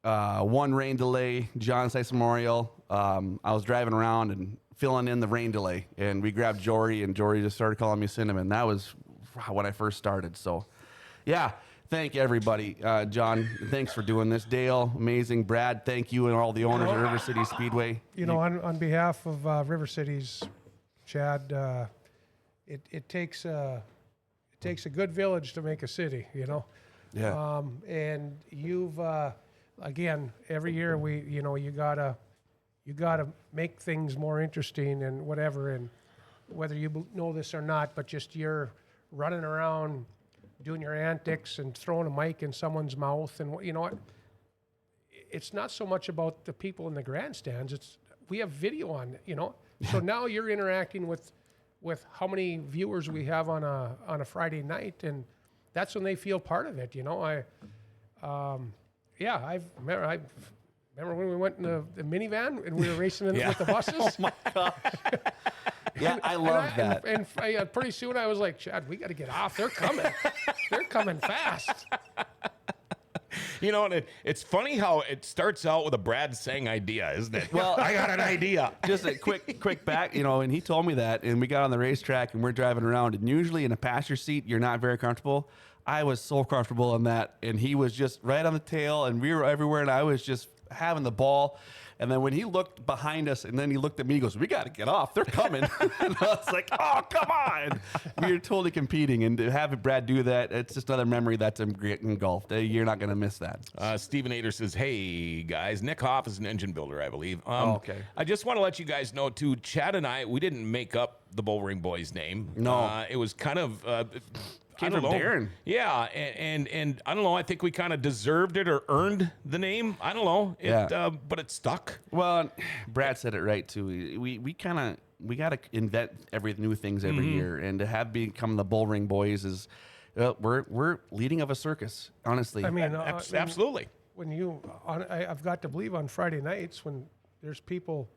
one rain delay, John Sice Memorial. I was driving around and filling in the rain delay, and we grabbed Jory, and Jory just started calling me Cinnamon. That was when I first started. So, yeah, thank everybody. John, thanks for doing this. Dale, amazing. Brad, thank you and all the owners of River Cities Speedway. On behalf of River Cities, Chad, it takes a good village to make a city, Yeah. And you've again, every year you gotta make things more interesting and whatever, and whether you know this or not, but just you're running around doing your antics and throwing a mic in someone's mouth, and you know what? It's not so much about the people in the grandstands. We have video on, So now you're interacting with how many viewers we have on a Friday night, and that's when they feel part of it. I remember when we went in the minivan and we were racing with the buses. Yeah, I love that. And pretty soon I was like, Chad, we got to get off. They're coming. They're coming fast. And it's funny how it starts out with a Brad Seng idea, isn't it? Well, I got an idea. Just a quick back, and he told me that, and we got on the racetrack and we're driving around, and usually in a passenger seat, you're not very comfortable. I was so comfortable in that, and he was just right on the tail, and we were everywhere, and I was just having the ball. And then when he looked behind us, and then he looked at me, he goes, "We got to get off. They're coming." And I was like, "Oh, come on!" We were totally competing, and to have Brad do that, it's just another memory that's engulfed. You're not going to miss that. Stephen Ader says, "Hey guys, Nick Hoff is an engine builder, I believe." Okay. I just want to let you guys know too. Chad and I, we didn't make up the Bullring Boys name. No. It was kind of. Came I don't from know. Darren. Yeah, and I don't know. I think we kind of deserved it or earned the name. I don't know. But it stuck. Well, Brad said it right too. We got to invent new things every year, and to have become the Bullring Boys is, we're leading of a circus. Honestly, I mean, Absolutely. when I've got to believe on Friday nights when there's people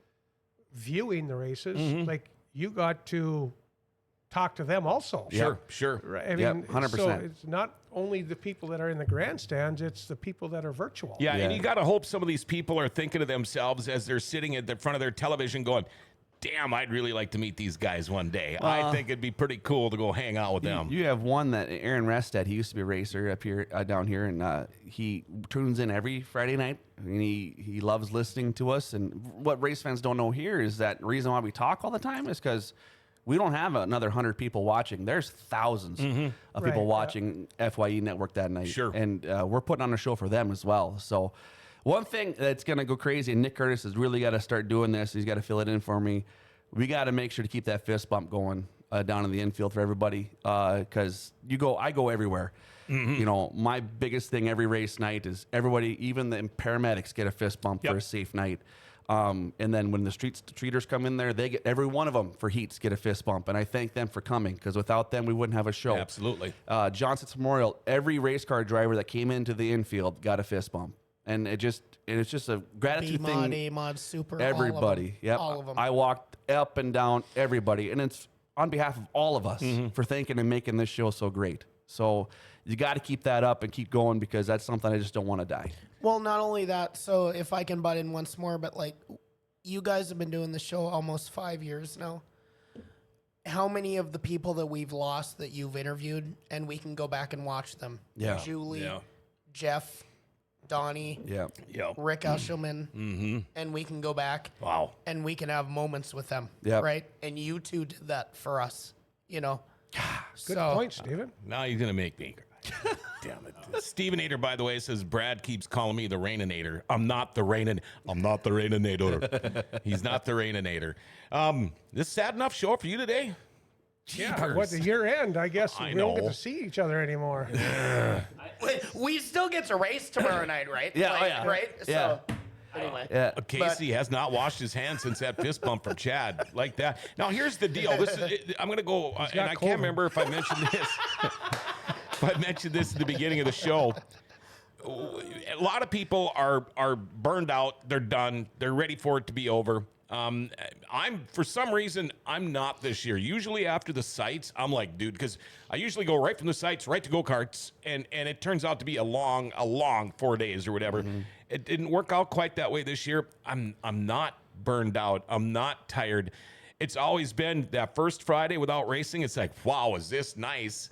viewing the races, like you got to talk to them also. Sure. Right. I Yep, mean, 100%. so it's not only the people that are in the grandstands, it's the people that are virtual. Yeah, Yeah. and you got to hope some of these people are thinking to themselves as they're sitting at the front of their television going, "Damn, I'd really like to meet these guys one day. I think it'd be pretty cool to go hang out with them." You have one that Aaron Restad. He used to be a racer up here, down here, and he tunes in every Friday night, and he loves listening to us. And what race fans don't know here is that the reason why we talk all the time is because we don't have another 100 people watching. There's thousands of people Right, watching FYE Network that night. Sure. And we're putting on a show for them as well. So one thing that's going to go crazy, and Nick Curtis has really got to start doing this. He's got to fill it in for me. We got to make sure to keep that fist bump going down in the infield for everybody. Because I go everywhere. You know, my biggest thing every race night is everybody, even the paramedics, get a fist bump for a safe night. And then when the treaters come in there, they get every one of them for heats get a fist bump, and I thank them for coming because without them we wouldn't have a show. Absolutely. Johnson's Memorial, every race car driver that came into the infield got a fist bump, and it's just a gratitude B-Mod, thing. A-Mod, Super, Everybody, yep. all of them. I walked up and down everybody, and it's on behalf of all of us for thanking and making this show so great. So you got to keep that up and keep going because that's something I just don't want to die. Well, not only that, so if I can butt in once more, but like you guys have been doing the show almost 5 years now. How many of the people that we've lost that you've interviewed, and we can go back and watch them? Yeah. Julie, Jeff, Donnie, Yeah. Rick Eshelman, and we can go back Wow. and we can have moments with them, Yep. right? And you two did that for us, you know. Good So- point, Steven. Now he's gonna make me. Damn it. Stevenator, by the way, says Brad keeps calling me the Raininator. I'm not the Raininator. He's not the Raininator. This sad enough show for you today? Yeah, what the year end? I guess I we don't get know. to see each other anymore. We still get to race tomorrow night, right? Yeah, Like, oh yeah. Right? Yeah. So, anyway. Yeah. Casey has not washed his hands since that fist bump from Chad like that. Now here's the deal. I'm going to go, and got I COVID. can't remember if I mentioned this. If I mentioned this at the beginning of the show. A lot of people are burned out. They're done. They're ready for it to be over. For some reason, I'm not this year. Usually after the sites, I'm like, dude, because I usually go right from the sites right to go-karts, and it turns out to be a long 4 days or whatever. It didn't work out quite that way this year. I'm not burned out. I'm not tired. It's always been that first Friday without racing. It's like, wow, is this nice?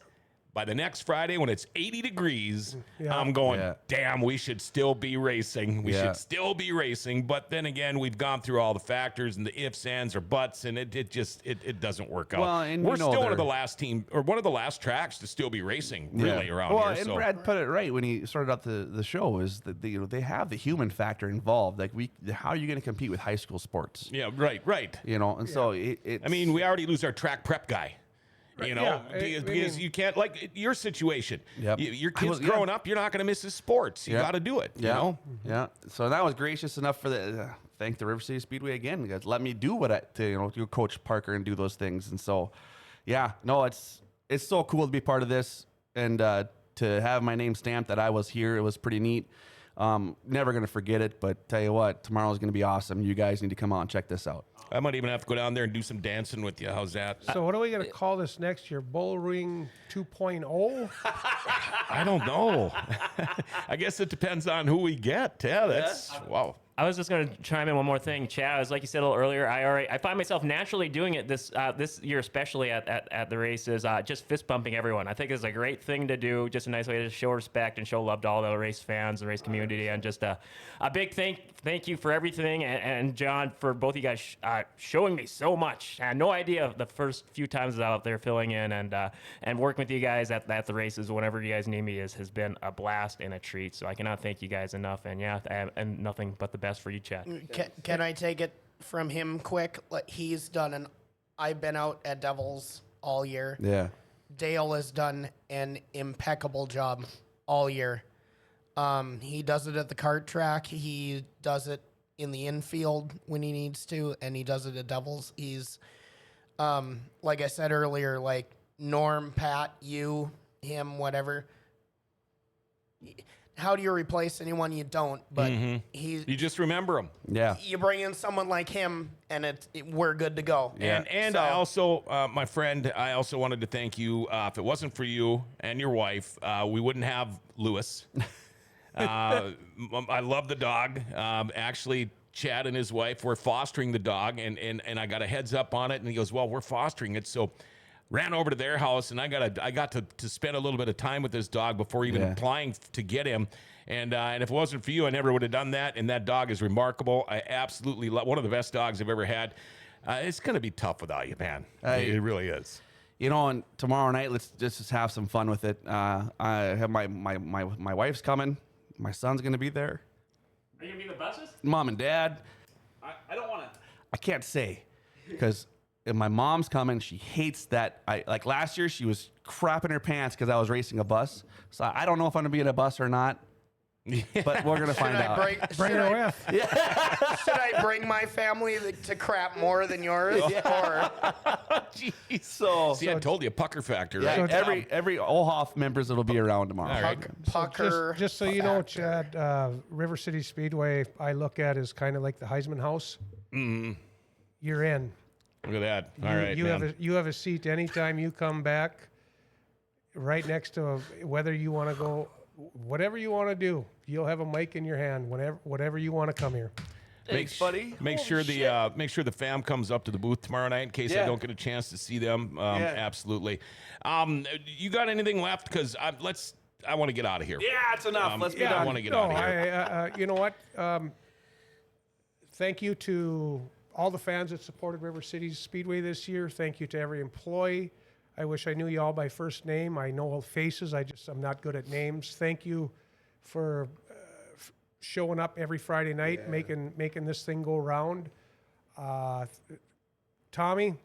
By the next Friday, when it's 80 degrees, I'm going, damn, we should still be racing. We should still be racing. But then again, we've gone through all the factors and the ifs, ands, or buts, and it just doesn't work out. Well, and we're you know still one of the last team, or one of the last tracks to still be racing, really, around well, here. and So Brad put it right when he started out the show is that they have the human factor involved. Like how are you going to compete with high school sports? yeah, right. You know, and so it's, I mean, we already lose our track prep guy. You know, Yeah, because you can't, like your situation. Yep. Your kid's growing up, you're not going to miss his sports. You got to do it. You know? Yeah. So that was gracious enough for thank the River Cities Speedway again. Guys, let me do to coach Parker and do those things. And so, it's so cool to be part of this and to have my name stamped that I was here. It was pretty neat. Never going to forget it, but tell you what, tomorrow's going to be awesome. You guys need to come out and check this out. I might even have to go down there and do some dancing with you. How's that? So what are we going to call this next year? Bullring 2.0? I don't know. I guess it depends on who we get. Yeah, that's wow. I was just going to chime in one more thing, Chaz. Like you said a little earlier, I find myself naturally doing it this year, especially at the races, just fist bumping everyone. I think it's a great thing to do, just a nice way to show respect and show love to all the race fans and race community, and just a big thank you for everything, and John, for both of you guys showing me so much. I had no idea the first few times I was out there filling in and working with you guys at the races whenever you guys need me has been a blast and a treat. So I cannot thank you guys enough, and nothing but the best for you, Chad. Can I take it from him quick? Like, he's done I've been out at Devils all year. Yeah. Dale has done an impeccable job all year. He does it at the kart track. He does it in the infield when he needs to, and he does it at Devils. He's, like I said earlier, like Norm, Pat, you, him, whatever. How do you replace anyone? You don't, but You just remember him. Yeah. you bring in someone like him, and we're good to go. And I also, my friend, I also wanted to thank you. If it wasn't for you and your wife, we wouldn't have Lewis. I love the dog. Actually, Chad and his wife were fostering the dog, and I got a heads up on it, and he goes, well, we're fostering it. So ran over to their house, and I got to spend a little bit of time with this dog before even applying to get him. And if it wasn't for you, I never would have done that. And that dog is remarkable. I absolutely love, one of the best dogs I've ever had. it's going to be tough without you, man. Hey. It really is. You know, and tomorrow night, let's just have some fun with it. I have my wife's coming. My son's going to be there. Are you going to be the buses? Mom and Dad. I don't want to. I can't say because if my mom's coming, she hates that. Like last year, she was crapping her pants because I was racing a bus. So I don't know if I'm going to be in a bus or not. But we're gonna find out. Bring her with. Should I bring my family to crap more than yours? Or Jeez. So See, I told you, pucker factor, yeah, right? every OHOF members that'll be around tomorrow. All right. pucker. Just so you know, Chad, River Cities Speedway, I look at as kind of like the Heisman House. Mm-hmm. You're in. Look at that. All right, You have a seat anytime you come back. Right next to whether you want to go, whatever you want to do, you'll have a mic in your hand. Whatever you want to come here. Thanks, buddy. Make sure the fam comes up to the booth tomorrow night in case I don't get a chance to see them. Absolutely. You got anything left? Because I want to get out of here. Yeah, it's enough. Let's be done. I want to get out of here. You know what? Thank you to all the fans that supported River Cities Speedway this year. Thank you to every employee. I wish I knew you all by first name. I know all faces. I'm not good at names. Thank you for showing up every Friday night, making this thing go round. Tommy,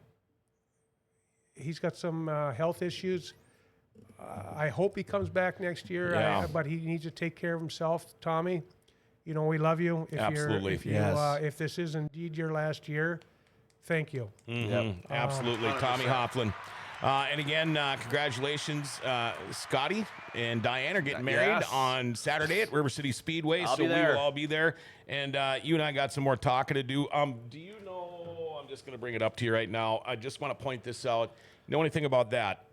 he's got some health issues. I hope he comes back next year, but he needs to take care of himself. Tommy, you know we love you. Absolutely. If this is indeed your last year, thank you. Mm-hmm. Absolutely. Tommy Hofflin. And again, congratulations, Scotty and Diane are getting married on Saturday at River City Speedway. I'll so be there. we will all be there. And you and I got some more talking to do. Do you know, I'm just going to bring it up to you right now. I just want to point this out. Know anything about that?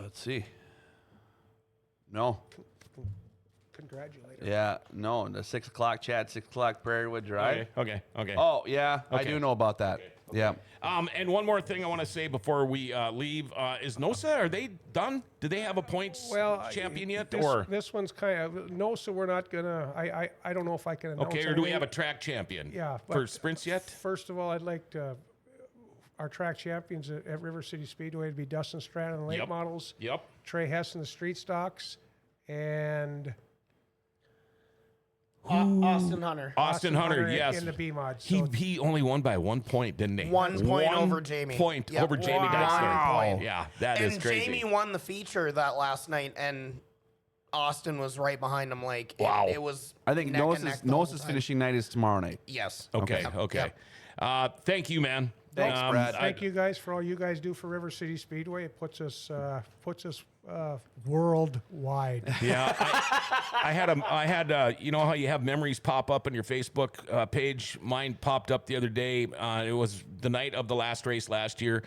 Let's see. No. Congratulations. Yeah, no. The 6 o'clock Chad, 6 o'clock Prairie Wood Drive. Okay. Oh, yeah. I Okay. do know about that. Yeah. And one more thing I want to say before we leave is NOSA, are they done? Do they have a points champion yet? This one's kind of NOSA. We're not gonna. I don't know if I can announce. Okay, or do we have a track champion? Yeah. For sprints yet? First of all, I'd like to. Our track champions at River City Speedway would be Dustin Stratton, the late models. Yep. Trey Hess in the street stocks, and Austin Hunter. Austin Hunter, yes. In the B mod. He only won by 1 point, didn't he? 1 point over Jamie. Point Yep. over Jamie Wow. Dexter. Yeah, that is And crazy. Jamie won the feature that last night, and Austin was right behind him. Like, Wow. it was. I think neck and neck the whole NOSA's time. finishing night is tomorrow night. Yes. Okay. Yep. Thank you, man. Thanks, Brad. Thank you guys for all you guys do for River City Speedway. It puts us worldwide. Yeah, I had you know how you have memories pop up on your Facebook page? Mine popped up the other day. It was the night of the last race last year,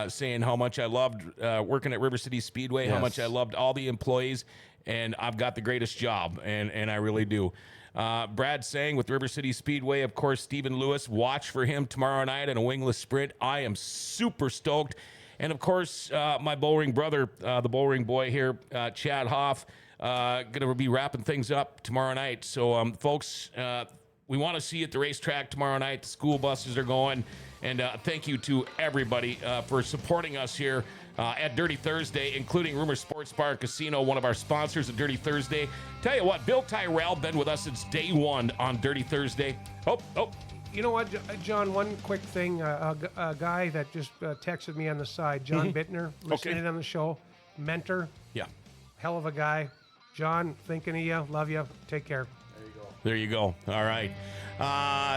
saying how much I loved working at River City Speedway, how much I loved all the employees, and I've got the greatest job, and I really do. Brad Seng with River City Speedway. Of course, Stephen Lewis. Watch for him tomorrow night in a wingless sprint. I am super stoked. And, of course, my Bullring brother, the Bullring boy here, Chad Hoff, going to be wrapping things up tomorrow night. So, folks, we want to see you at the racetrack tomorrow night. The school buses are going. And thank you to everybody for supporting us here at Dirty Thursday, including Rumor Sports Bar Casino, one of our sponsors of Dirty Thursday. Tell you what, Bill Tyrell, been with us since day one on Dirty Thursday. Oh. You know what, John, one quick thing. A guy that just texted me on the side, John Bittner, listening in on the show, mentor, Yeah. hell of a guy. John, thinking of you, love you, take care. There you go. All right.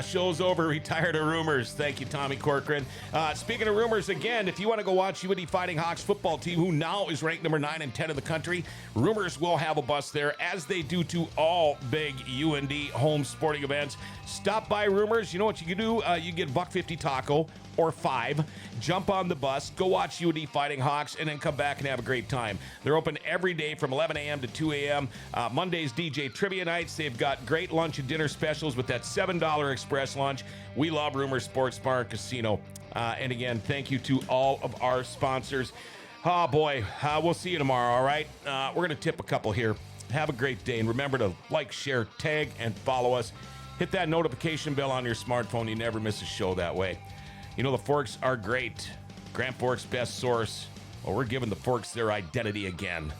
Show's over. Retired of Rumors. Thank you, Tommy Corcoran. Speaking of Rumors, again, if you want to go watch UND Fighting Hawks football team, who now is ranked number 9 and 10 in the country, Rumors will have a bus there, as they do to all big UND home sporting events. Stop by Rumors. You know what you can do? You get $1.50 taco or $5. Jump on the bus, go watch UND Fighting Hawks, and then come back and have a great time. They're open every day from 11 a.m. to 2 a.m. Mondays, DJ Trivia Nights. They've got great lunch and dinner specials with that $7 express lunch. We love Rumor Sports Bar Casino. And again, thank you to all of our sponsors. Oh, boy. We'll see you tomorrow, all right? We're going to tip a couple here. Have a great day. And remember to like, share, tag, and follow us. Hit that notification bell on your smartphone. You never miss a show that way. You know, the Forks are great. Grand Forks' best source. Well, we're giving the Forks their identity again.